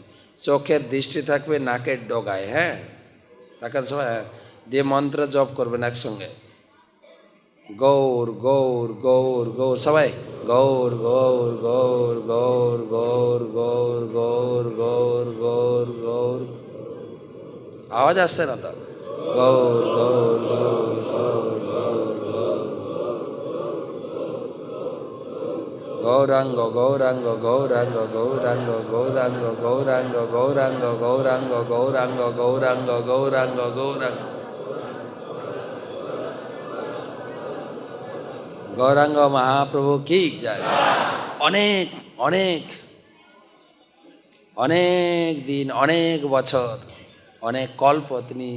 S1: চোখের দৃষ্টি থাকবে নাকের ডগায়, হ্যাঁ, তাকান সবাই, হ্যাঁ, দিয়ে মন্ত্র জপ করবেন একসঙ্গে। গৌর গৌর গৌর গৌর, সবাই গৌর গৌর গৌর গৌর গৌর গৌর গৌর গৌর গৌর গৌর, আওয়াজ আসছে না তো? গৌর গৌর গৌর গৌর গৌর গৌর, গৌরাঙ্গ গৌরাঙ্গ গৌরাঙ্গ গৌরাঙ্গ গৌরাঙ্গ গৌরাঙ্গ গৌরাঙ্গ গৌরাঙ্গ গৌরাঙ্গ গৌরাঙ্গ গৌরাঙ্গ গৌরাঙ্গ গৌরাঙ্গ মহাপ্রভু কি যায়। অনেক অনেক অনেক দিন, অনেক বছর, অনেক কল্প তিনি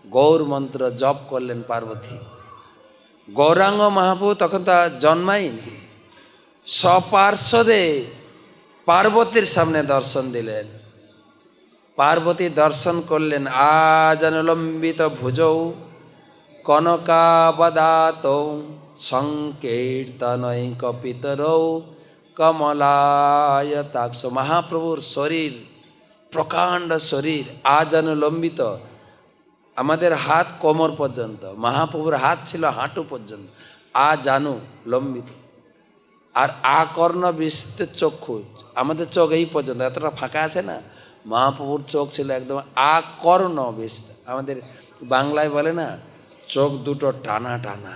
S1: গৌর মন্ত্র জপ করলেন পার্বতী। গৌরাঙ্গ মহাপ্রভু তখন তা জন্মায়নি, সপার্শ্বদে পার্বতীর সামনে দর্শন দিলেন। পার্বতী দর্শন করলেন, আজানুলম্বিত ভুজৌ কনকাবদাত সংকীর্তনৈক পিতরৌ কমলায়তাক্ষ। মহাপ্রভুর শরীর, প্রকাণ্ড শরীর, আজানুলম্বিত, আমাদের হাত কোমর পর্যন্ত, মহাপ্রভুর হাত ছিল হাঁটু পর্যন্ত, আজানু লম্বিত। আর আকর্ণ বিস্তৃত চক্ষু, আমাদের চোখ এই পর্যন্ত, এতটা ফাঁকা আছে না, মহাপ্রভুর চোখ ছিল একদম আকর্ণ বিস্তৃত। আমাদের বাংলায় বলে না, চোখ দুটো টানা টানা,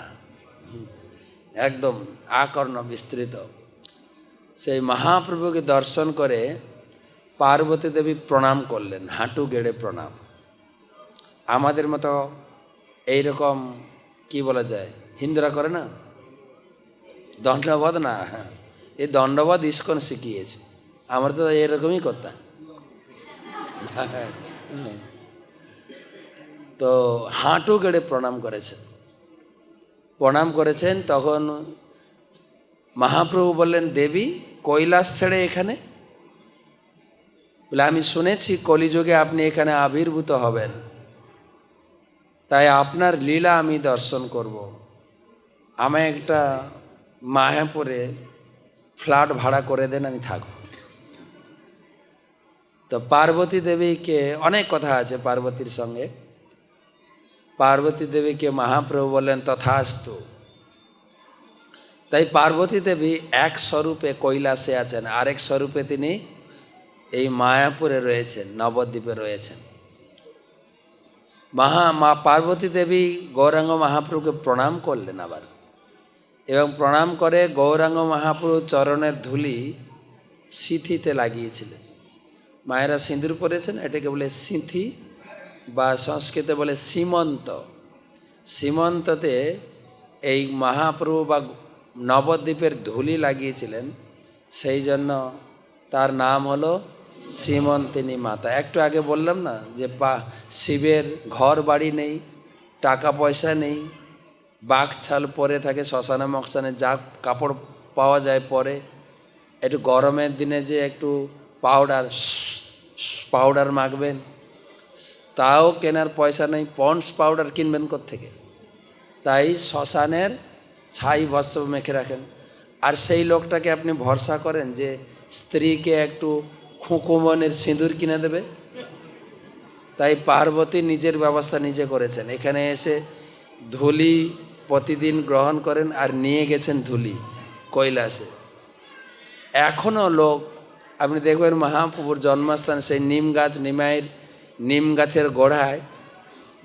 S1: একদম আকর্ণ বিস্তৃত। সেই মহাপ্রভুকে দর্শন করে পার্বতী দেবী প্রণাম করলেন, হাঁটু গেড়ে প্রণাম। আমাদের মতো এইরকম কি বলা যায়, হিন্দুরা করে না দণ্ডবোধ, না, হ্যাঁ, এই দণ্ডবোধ ইস্কন শিখিয়েছে। আমরা তো এরকমই করতাম। তো হাঁটু গেড়ে প্রণাম করেছেন। তখন মহাপ্রভু বললেন, দেবী কৈলাস ছেড়ে এখানে? বলে, আমি শুনেছি কলিযুগে আপনি এখানে আবির্ভূত হবেন, তাই আপনার লীলা আমি দর্শন করব। আমায় একটা মায়াপুরে ফ্ল্যাট ভাড়া করে দেন, আমি থাকব। তো পার্বতী দেবীকে, অনেক কথা আছে পার্বতীর সঙ্গে, পার্বতী দেবীকে মহাপ্রভু বললেন তথাস্তু। তাই পার্বতী দেবী এক স্বরূপে কৈলাসে আছেন, আরেক স্বরূপে তিনি এই মায়াপুরে রয়েছেন, নবদ্বীপে রয়েছেন। মা পার্বতী দেবী গৌরাঙ্গ মহাপ্রভুকে প্রণাম করলেন আবার, এবং প্রণাম করে গৌরাঙ্গ মহাপ্রভু চরণের ধুলি সিঁথিতে লাগিয়েছিলেন। মায়েরা সিঁদুর পরেছেন, এটাকে বলে সিঁথি, বা সংস্কৃতে বলে সীমন্ত। সীমন্ততে এই মহাপ্রভু বা নবদ্বীপের ধুলি লাগিয়েছিলেন, সেই জন্য তার নাম হলো সীমন্তিনী মাতা। একটু আগে বললাম না যে শিবের ঘর বাড়ি নেই, টাকা পয়সা নেই, বাঘ ছাল পরে থাকে, শ্মশানে মশানে যা কাপড় পাওয়া যায় পরে, একটু গরমের দিনে যে একটু পাউডার মাখবেন, তাও কেনার পয়সা নেই, পন্ডস পাউডার কিনবেন কোত্থেকে? তাই শ্মশানের ছাই ভস্ম মেখে রাখেন। আর সেই লোকটাকে আপনি ভরসা করেন যে স্ত্রীকে একটু খুকুমনের সিঁদুর কিনে দেবে? তাই পার্বতী নিজের ব্যবস্থা নিজে করেছেন, এখানে এসে ধুলি প্রতিদিন গ্রহণ করেন আর নিয়ে গেছেন ধুলি কৈলাসে। এখনও লোক, আপনি দেখবেন মহাপ্রভুর জন্মস্থান সেই নিম গাছ, নিম গাছের গোড়ায়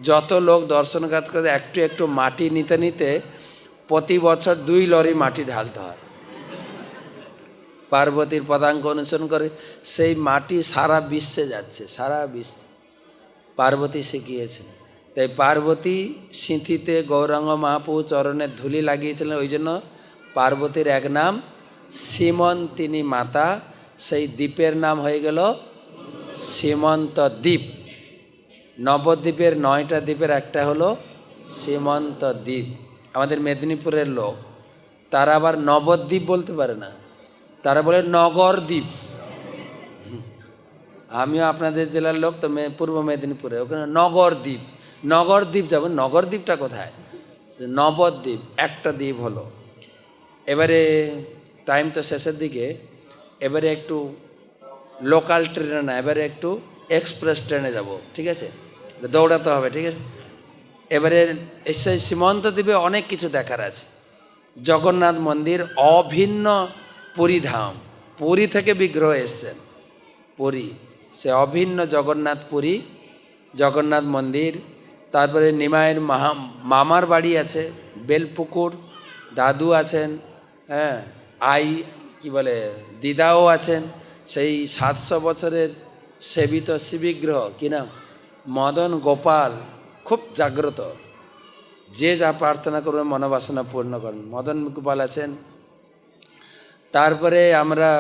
S1: যত লোক দর্শনঘাত করে, একটু একটু মাটি নিতে নিতে প্রতি বছর 2 লরি মাটি ঢালতে হয়। পার্বতীর পদাঙ্ক অনুসরণ করে সেই মাটি সারা বিশ্বে যাচ্ছে, সারা বিশ্বে পার্বতী শিখিয়েছেন। তাই পার্বতী সিঁথিতে গৌরাঙ্গ মহাপ্রভু চরণের ধুলি লাগিয়েছিলেন, ওই জন্য পার্বতীর এক নাম সীমন্তিনী মাতা। সেই দ্বীপের নাম হয়ে গেল সীমন্ত দ্বীপ। নবদ্বীপের 9টা দ্বীপের একটা হলো সীমন্ত দ্বীপ। আমাদের মেদিনীপুরের লোক, তারা আবার নবদ্বীপ বলতে পারে না, তারা বলে নগরদ্বীপ। আমিও আপনাদের জেলার লোক, তো পূর্ব মেদিনীপুরে, ওখানে নগরদ্বীপ যাবেন, নগরদ্বীপটা কোথায়? নবদ্বীপ একটা দ্বীপ হলো। এবারে টাইম তো শেষের দিকে, এবারে একটু লোকাল ট্রেনে না, এবারে একটু এক্সপ্রেস ট্রেনে যাব, ঠিক আছে? দৌড়াতে হবে, ঠিক আছে? এবারে সেই সীমন্ত দ্বীপে অনেক কিছু দেখার আছে। জগন্নাথ মন্দির, অভিন্ন পুরীধাম, পুরী থেকে বিগ্রহ এসছেন, পুরী, সে অভিন্ন জগন্নাথ মন্দির। তারপরে নিমাইয়ের মামার বাড়ি আছে বেলপুকুর, দাদু আছেন, হ্যাঁ, কি বলে দিদাও আছেন। সেই 700 বছরের সেবিত শিবিগ্রহ, কি নাম, মদন গোপাল, খুব জাগ্রত, যে যা প্রার্থনা করবেন মনোবাসনা পূর্ণ করেন, মদন গোপাল আছেন। তারপরে আমরা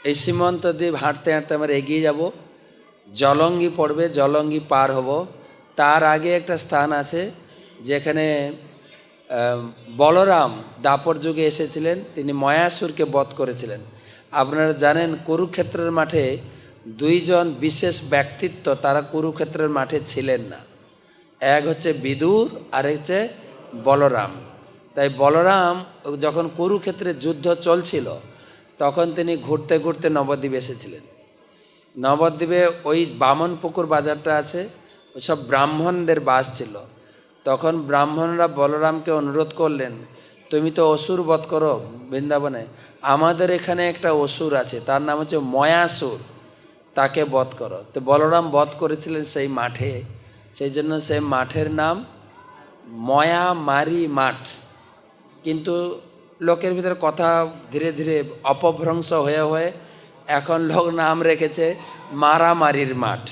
S1: এই সীমন্ত দ্বীপ হাঁটতে হাঁটতে আমরা এগিয়ে যাব, জলঙ্গি পড়বে, জলঙ্গি পার হব। তার আগে একটা স্থান আছে যেখানে বলরাম দাপর যুগে এসেছিলেন, তিনি ময়াসুরকে বধ করেছিলেন। আপনারা জানেন কুরুক্ষেত্রের মাঠে 2 জন বিশেষ ব্যক্তিত্ব, তারা কুরুক্ষেত্রের মাঠে ছিলেন না, এক হচ্ছে বিদুর আর হচ্ছে বলরাম। তাই বলরাম যখন কুরুক্ষেত্রের যুদ্ধ চলছিল, তখন তিনি ঘুরতে ঘুরতে নবদ্বীপ এসেছিলেন। নবদ্বীপে ওই বামনপুকুর বাজারটা আছে, ওইসব ব্রাহ্মণদের বাস ছিল। তখন ব্রাহ্মণরা বলরামকে অনুরোধ করলেন, তুমি তো অসুর বধ করো বৃন্দাবনে, আমাদের এখানে একটা অসুর আছে, তার নাম হচ্ছে ময়াসুর, তাকে বধ করো। তো বলরাম বধ করেছিলেন সেই মাঠে, সেই জন্য সে মাঠের নাম ময়ামারি মাঠ। কিন্তু লোকের ভিতরে কথা ধীরে ধীরে অপভ্রংশ হয়ে হয়ে এখন লোক নাম রেখেছে মারামারির মাঠ,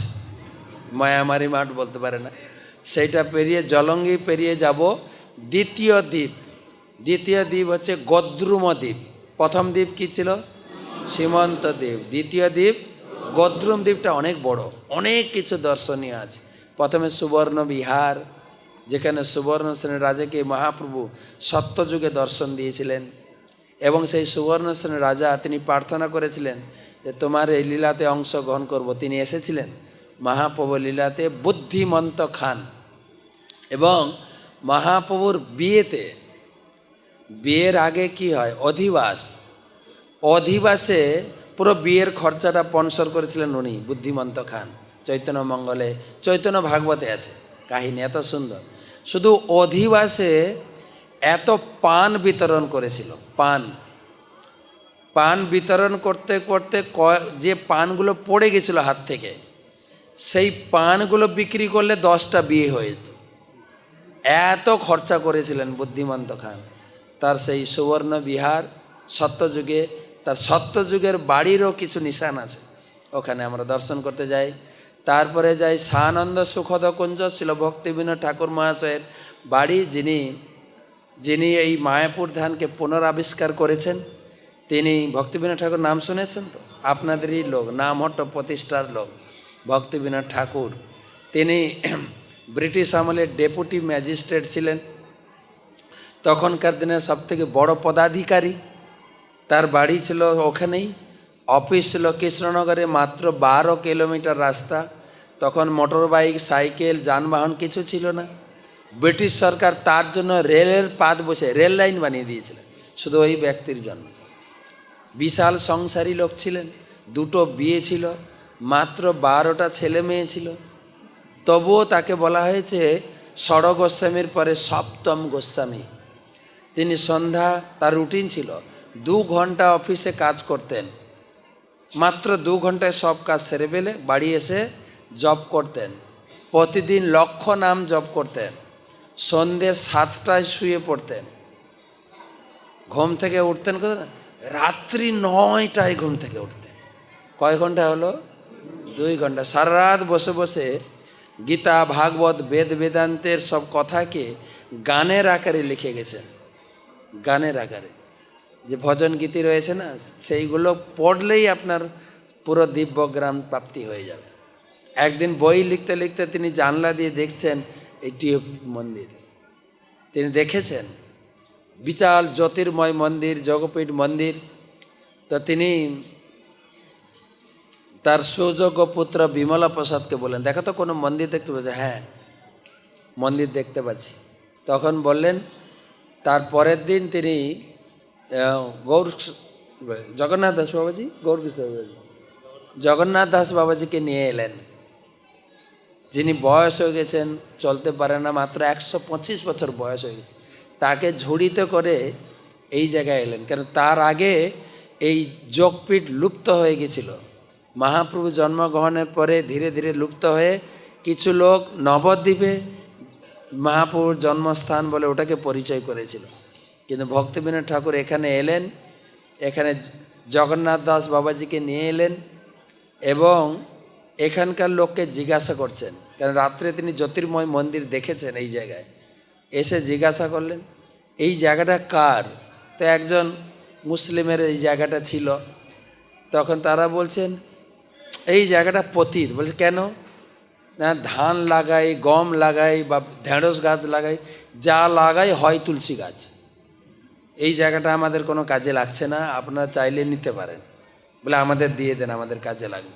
S1: মায়ামারি মাঠ বলতে পারে না। সেইটা পেরিয়ে জলঙ্গি পেরিয়ে যাব দ্বিতীয় দ্বীপ। দ্বিতীয় দ্বীপ হচ্ছে গদ্রুম দ্বীপ। প্রথম দ্বীপ কি ছিল? সীমন্ত দ্বীপ। দ্বিতীয় দ্বীপ গদ্রুম দ্বীপটা অনেক বড়, অনেক কিছু দর্শনীয় আছে। প্রথমে সুবর্ণ বিহার, যেখানে সুবর্ণ সেনের রাজাকে মহাপ্রভু সত্যযুগে দর্শন দিয়েছিলেন, এবং সেই সুবর্ণ সেনের রাজা তিনি প্রার্থনা করেছিলেন যে তোমার এই লীলাতে অংশগ্রহণ করব। তিনি এসেছিলেন মহাপ্রভু লীলাতে বুদ্ধিমন্ত খান, এবং মহাপ্রভুর বিয়েতে, বিয়ের আগে কি হয়? অধিবাস। অধিবাসে পুরো বিয়ের খরচাটা স্পন্সর করেছিলেন উনি, বুদ্ধিমন্ত খান। চৈতন্য মঙ্গলে, চৈতন্য ভাগবতে আছে কাহিনী, এত সুন্দর। শুধু অধিবাসে এত পান বিতরণ করেছিল। পান বিতরণ করতে করতে যে পানগুলো পড়ে গেছিল হাত থেকে, সেই পানগুলো বিক্রি করলে 10টা বিয়ে হয়ে যেত। এত খরচা করেছিলেন বুদ্ধিমন্ত খান। তার সেই সুবর্ণ বিহার সত্যযুগে, তার সত্যযুগের বাড়িরও কিছু নিশান আছে, ওখানে আমরা দর্শন করতে যাই। তারপরে যাই সানন্দ সুখদ কুঞ্জ, শিল ভক্তিবিনোদ ঠাকুর মহাশয়ের বাড়ি, যিনি এই মায়াপুর ধামকে পুনরাবিষ্কার করেছেন। তিনি ভক্তিবিনোদ ঠাকুর নাম শুনেছেন তো? আপনাদেরই লোক, নামহট্ট প্রতিষ্ঠার লোক ভক্তিবিনোদ ঠাকুর। তিনি ব্রিটিশ আমলের ডেপুটি ম্যাজিস্ট্রেট ছিলেন, তখনকার দিনের সবথেকে বড় পদাধিকারী। তার বাড়ি ছিল ওখানেই, অফিস ছিল কৃষ্ণনগরে, মাত্র 12 কিলোমিটার রাস্তা। তখন মোটর বাইক, সাইকেল, যানবাহন কিছু ছিল না। ব্রিটিশ সরকার তার জন্য রেলের পাত বসে রেল লাইন বানিয়ে দিয়েছিলেন শুধু ওই ব্যক্তির জন্য। বিশাল সংসারী লোক ছিলেন, 2টো বিয়ে ছিল, মাত্র 12টা ছেলে মেয়ে ছিল। তবুও তাকে বলা হয়েছে ষড় গোস্বামীর পরে 7ম গোস্বামী। তিনি সন্ধ্যা, তার রুটিন ছিল 2 ঘন্টা অফিসে কাজ করতেন, মাত্র 2 ঘন্টায় সব কাজ সেরে ফেলে বাড়ি এসে জব করতেন। প্রতিদিন লক্ষ নাম জপ করতেন। সন্ধ্যে 7টায় শুয়ে পড়তেন। ঘুম থেকে উঠতেন কত? রাত্রি 9টায় ঘুম থেকে উঠতেন। কয় ঘন্টা হলো? 2 ঘন্টা। সারা রাত বসে বসে গীতা, ভাগবত, বেদ বেদান্তের সব কথাকে গানের আকারে লিখে গেছেন। গানের আকারে যে ভজন গীতি রয়েছে না, সেইগুলো পড়লেই আপনার পুরো দিব্যজ্ঞান প্রাপ্তি হয়ে যাবে। একদিন বই লিখতে লিখতে তিনি জানলা দিয়ে দেখছেন এটি মন্দির। তিনি দেখেছেন বিশাল জ্যোতির্ময় মন্দির, যোগপীঠ মন্দির। তো তিনি তার সুযোগ্য পুত্র বিমলা প্রসাদকে বললেন, দেখো তো কোনো মন্দির দেখতে পাচ্ছি? হ্যাঁ, মন্দির দেখতে পাচ্ছি। তখন বললেন, তার পরের দিন তিনি জগন্নাথ দাস বাবাজি, জগন্নাথ দাস বাবাজিকে নিয়ে এলেন, যিনি বয়স হয়ে গেছেন, চলতে পারে না, মাত্র 125 বছর বয়স হয়ে গেছে। তাকে ঝুড়িতে করে এই জায়গায় এলেন, কারণ তার আগে এই যোগপীঠ লুপ্ত হয়ে গেছিল। মহাপ্রভু জন্মগ্রহণের পরে ধীরে ধীরে লুপ্ত হয়ে কিছু লোক নবদ্বীপে মহাপ্রভুর জন্মস্থান বলে ওটাকে পরিচয় করেছিল। কিন্তু ভক্তিবিনোদ ঠাকুর এখানে এলেন, এখানে জগন্নাথ দাস বাবাজিকে নিয়ে এলেন, এবং এখানকার লোককে জিজ্ঞাসা করছেন, কারণ রাত্রে তিনি জ্যোতির্ময় মন্দির দেখেছেন। এই জায়গায় এসে জিজ্ঞাসা করলেন এই জায়গাটা কার? তো একজন মুসলিমের এই জায়গাটা ছিল। তখন তারা বলছেন এই জায়গাটা পতির। বলছে কেন? না, ধান লাগাই, গম লাগাই বা ঢেঁড়স গাছ লাগাই, যা লাগাই হয় তুলসী গাছ। এই জায়গাটা আমাদের কোনো কাজে লাগছে না, আপনারা চাইলে নিতে পারেন। বলে আমাদের দিয়ে দেন, আমাদের কাজে লাগবে।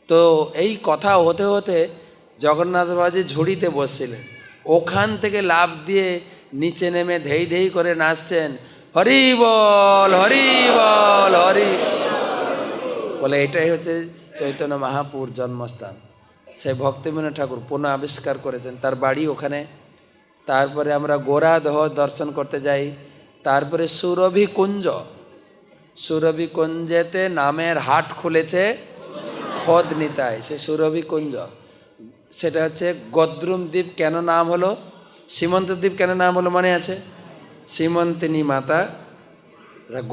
S1: তো এই কথা হতে হতে জগন্নাথ বাবাজি ঝুড়িতে বসছিলেন, ওখান থেকে লাফ দিয়ে নিচে নেমে ধেই ধেই করে নাচছেন, হরি বল, হরি বল, হরি বলে। এটাই হচ্ছে চৈতন্য মহাপ্রভুর জন্মস্থান। সেই ভক্তিবিনোদ ঠাকুর পুনঃ আবিষ্কার করেছেন, তার বাড়ি ওখানে। তারপরে আমরা গোরাদহ দর্শন করতে যাই। তারপরে সুরভি কুঞ্জ, সুরভি কুঞ্জেতে নামের হাট খুলেছে খোদ নিতাই। সে সুরভি কুঞ্জ সেটা হচ্ছে গদ্রুম দ্বীপ কেন নাম হলো, সীমন্ত দ্বীপ কেন নাম হলো মনে আছে? সীমন্তিনী মাতা।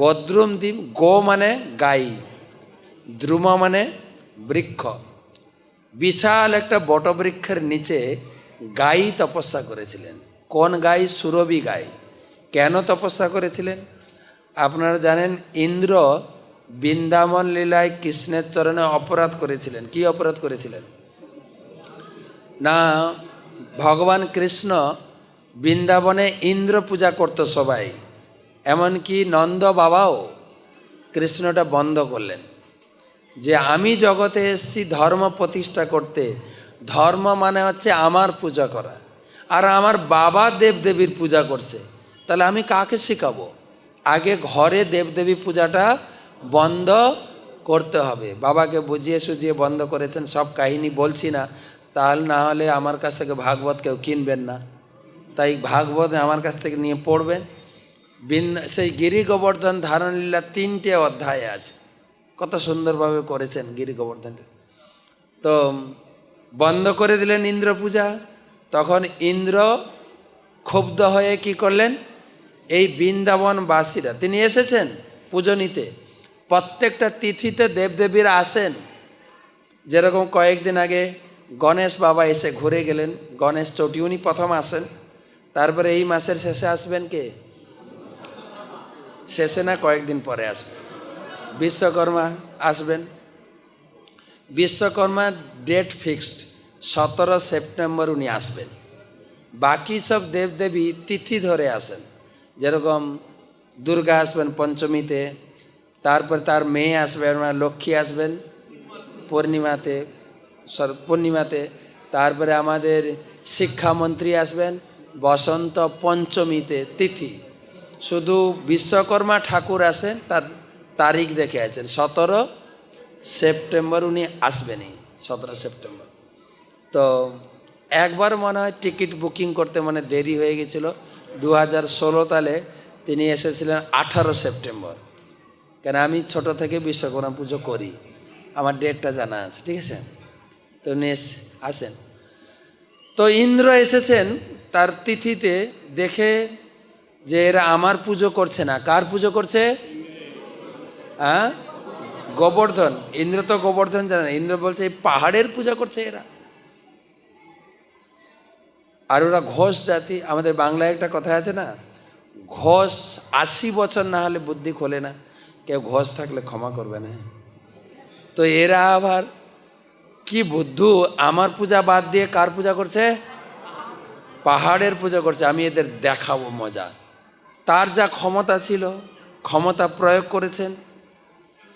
S1: গদ্রুম দ্বীপ, গো মানে গাই, দ্রুম মানে বৃক্ষ। বিশাল একটা বটবৃক্ষের নিচে গাই তপস্যা করেছিলেন। কোন গাই? সুরভি গাই। কেন তপস্যা করেছিলেন? আপনারা জানেন ইন্দ্র বৃন্দাবন লীলায় কৃষ্ণের চরণে অপরাধ করেছিলেন। কি অপরাধ করেছিলেন? না, ভগবান কৃষ্ণ বৃন্দাবনে ইন্দ্র পূজা করত সবাই, এমনকি নন্দ বাবাও কৃষ্ণটা বন্ধ করলেন যে আমি জগতে এসেছি ধর্ম প্রতিষ্ঠা করতে। ধর্ম মানে হচ্ছে আমার পূজা করা, আর আমার বাবা দেবদেবীর পূজা করছে, তাহলে আমি কাকে শেখাবো? আগে ঘরে দেবদেবী পূজাটা বন্ধ করতে হবে। বাবাকে বুঝিয়ে সুঝিয়ে বন্ধ করেছেন, সব কাহিনী বলছি না, তাহলে না হলে আমার কাছ থেকে ভাগবত কেউ কিনবেন না। তাই ভাগবত আমার কাছ থেকে নিয়ে পড়বেন। সেই গিরি গোবর্ধন ধারণ লীলা 3টে অধ্যায় আছে, কত সুন্দরভাবে করেছেন গিরি গোবর্ধনটা। তো বন্ধ করে দিলেন ইন্দ্র পূজা। তখন ইন্দ্র ক্ষুব্ধ হয়ে কি করলেন? এই বৃন্দাবনবাসীরা, তিনি এসেছেন পুজো নিতে, প্রত্যেকটা তিথিতে দেবদেবীরা আসেন। যেরকম কয়েকদিন আগে গণেশ বাবা এসে ঘুরে গেলেন, গণেশ চৌটি, উনি প্রথম আসেন। তারপরে এই মাসের শেষে আসবেন কে? শেষে না, কয়েকদিন পরে আসবেন বিশ্বকর্মা আসবেন। বিশ্বকর্মা ডেট ফিক্সড 17 সেপ্টেম্বর উনি আসবেন। বাকি সব দেবদেবী তিথি ধরে আসেন, যেরকম দুর্গা আসবেন পঞ্চমীতে, তারপর তার মেয়ে আসবেন, লক্ষ্মী আসবেন পূর্ণিমাতে, তারপরে আমাদের শিক্ষামন্ত্রী আসবেন বসন্ত পঞ্চমীতে তিথি। শুধু বিশ্বকর্মা ঠাকুর আসেন, তার তারিখ দেখে আছেন 17 সেপ্টেম্বর উনি আসবেনই, 17 সেপ্টেম্বর। তো একবার মনে হয় টিকিট বুকিং করতে মানে দেরি হয়ে গেছিল, 2016 সালে তিনি এসেছিলেন 18 সেপ্টেম্বর। কেন আমি ছোট থেকে বিশ্বকর্মা পুজো করি, আমার ডেটটা জানা আছে, ঠিক আছে? তো নেস আসেন। তো ইন্দ্র এসেছেন তার তিথিতে, দেখে যে এরা আমার পুজো করছে না, কার পুজো করছে? গোবর্ধন। ইন্দ্র তো গোবর্ধন জানে না, ইন্দ্র বলছে এই পাহাড়ের পূজা করছে এরা। আর ওরা ঘোষ জাতি। আমাদের বাংলায় একটা কথা আছে না, ঘোষ 80 বছর না হলে বুদ্ধি খোলে না। কেউ ঘোষ থাকলে ক্ষমা করবে না। তো এরা আবার কি বুদ্ধু, আমার পূজা বাদ দিয়ে কার পূজা করছে? পাহাড়ের পূজা করছে। আমি এদের দেখাবো মজা। তার যা ক্ষমতা ছিল, ক্ষমতা প্রয়োগ করেছেন।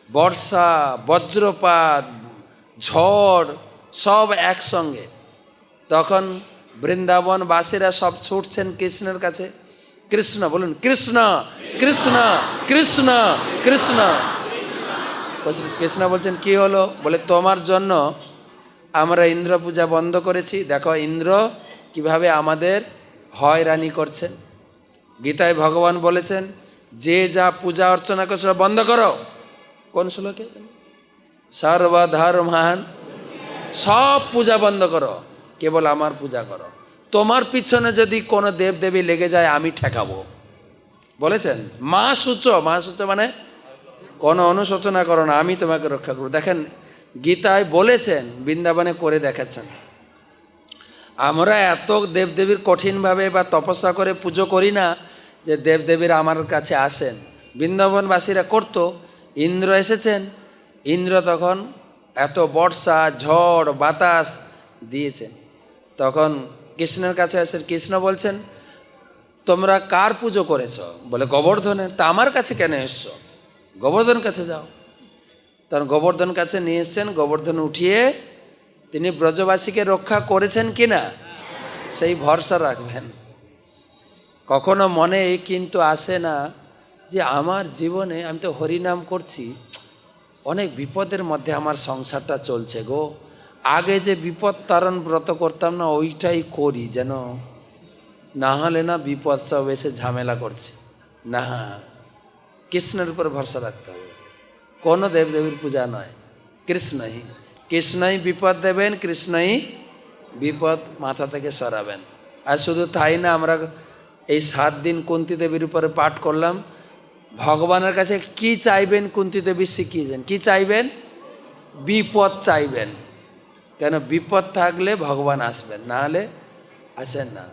S1: বর্ষা, বজ্রপাত, ঝড় সব একসঙ্গে। তখন বৃন্দাবনবাসীরা সব ছুটছেন কৃষ্ণের কাছে। কৃষ্ণ বলুন, কৃষ্ণ কৃষ্ণ কৃষ্ণ কৃষ্ণ। কৃষ্ণ বলছেন কি হলো? বলে তোমার জন্য আমরা ইন্দ্র পূজা বন্ধ করেছি। দেখো ইন্দ্র কিভাবে আমাদের হয়রানি করছেন। গীতায় ভগবান বলেছেন যে যা পূজা অর্চনা করছে বন্ধ করো। কোন শ্লোকে? সর্বধর্মান, সব পূজা বন্ধ করো, কেবল আমার পূজা করো। তোমার পিছনে যদি কোনো দেবদেবী লেগে যায় আমি ঠেকাবো বলেছেন। মা সূচ মানে কোনো অনুশোচনা করো না, আমি তোমাকে রক্ষা করবো। দেখেন গীতায় বলেছেন, বৃন্দাবনে করে দেখাচ্ছেন। আমরা এত দেবদেবীর কঠিনভাবে বা তপস্যা করে পুজো করি না যে দেবদেবীরা আমার কাছে আসেন। বৃন্দাবনবাসীরা করতো। ইন্দ্র এসেছেন, ইন্দ্র তখন এত বর্ষা, ঝড়, বাতাস দিয়েছেন। তখন কৃষ্ণের কাছে আসেন। কৃষ্ণ বলছেন তোমরা কার পুজো করেছ? বলে গোবর্ধনের। তা আমার কাছে কেন এসছো? গোবর্ধন কাছে যাও। তখন গোবর্ধন কাছে নিয়ে এসছেন। গোবর্ধন উঠিয়ে তিনি ব্রজবাসীকে রক্ষা করেছেন কিনা সেই ভরসা রাখবেন। কখনো মনে কিন্তু আসে না যে আমার জীবনে, আমি তো হরিনাম করছি, অনেক বিপদের মধ্যে আমার সংসারটা চলছে গো। আগে যে বিপদ তারণ ব্রত করতাম না, ওইটাই করি, যেন না হলে না বিপদ সব এসে ঝামেলা করছে। না, কৃষ্ণের উপর ভরসা রাখতে হবে। কোনো দেবদেবীর পূজা নয়, কৃষ্ণই। কৃষ্ণই বিপদ দেবেন, কৃষ্ণই বিপদ মাথা থেকে সরাবেন। আর শুধু তাই না, আমরা এই 7 দিন কুন্তী দেবীর উপরে পাঠ করলাম। ভগবানের কাছে কি চাইবেন কুন্তী দেবী শিখিয়েছেন, কি চাইবেন? বিপদ চাইবেন। কেন? বিপদ থাকলে ভগবান আসবেন, না হলে আসেন না।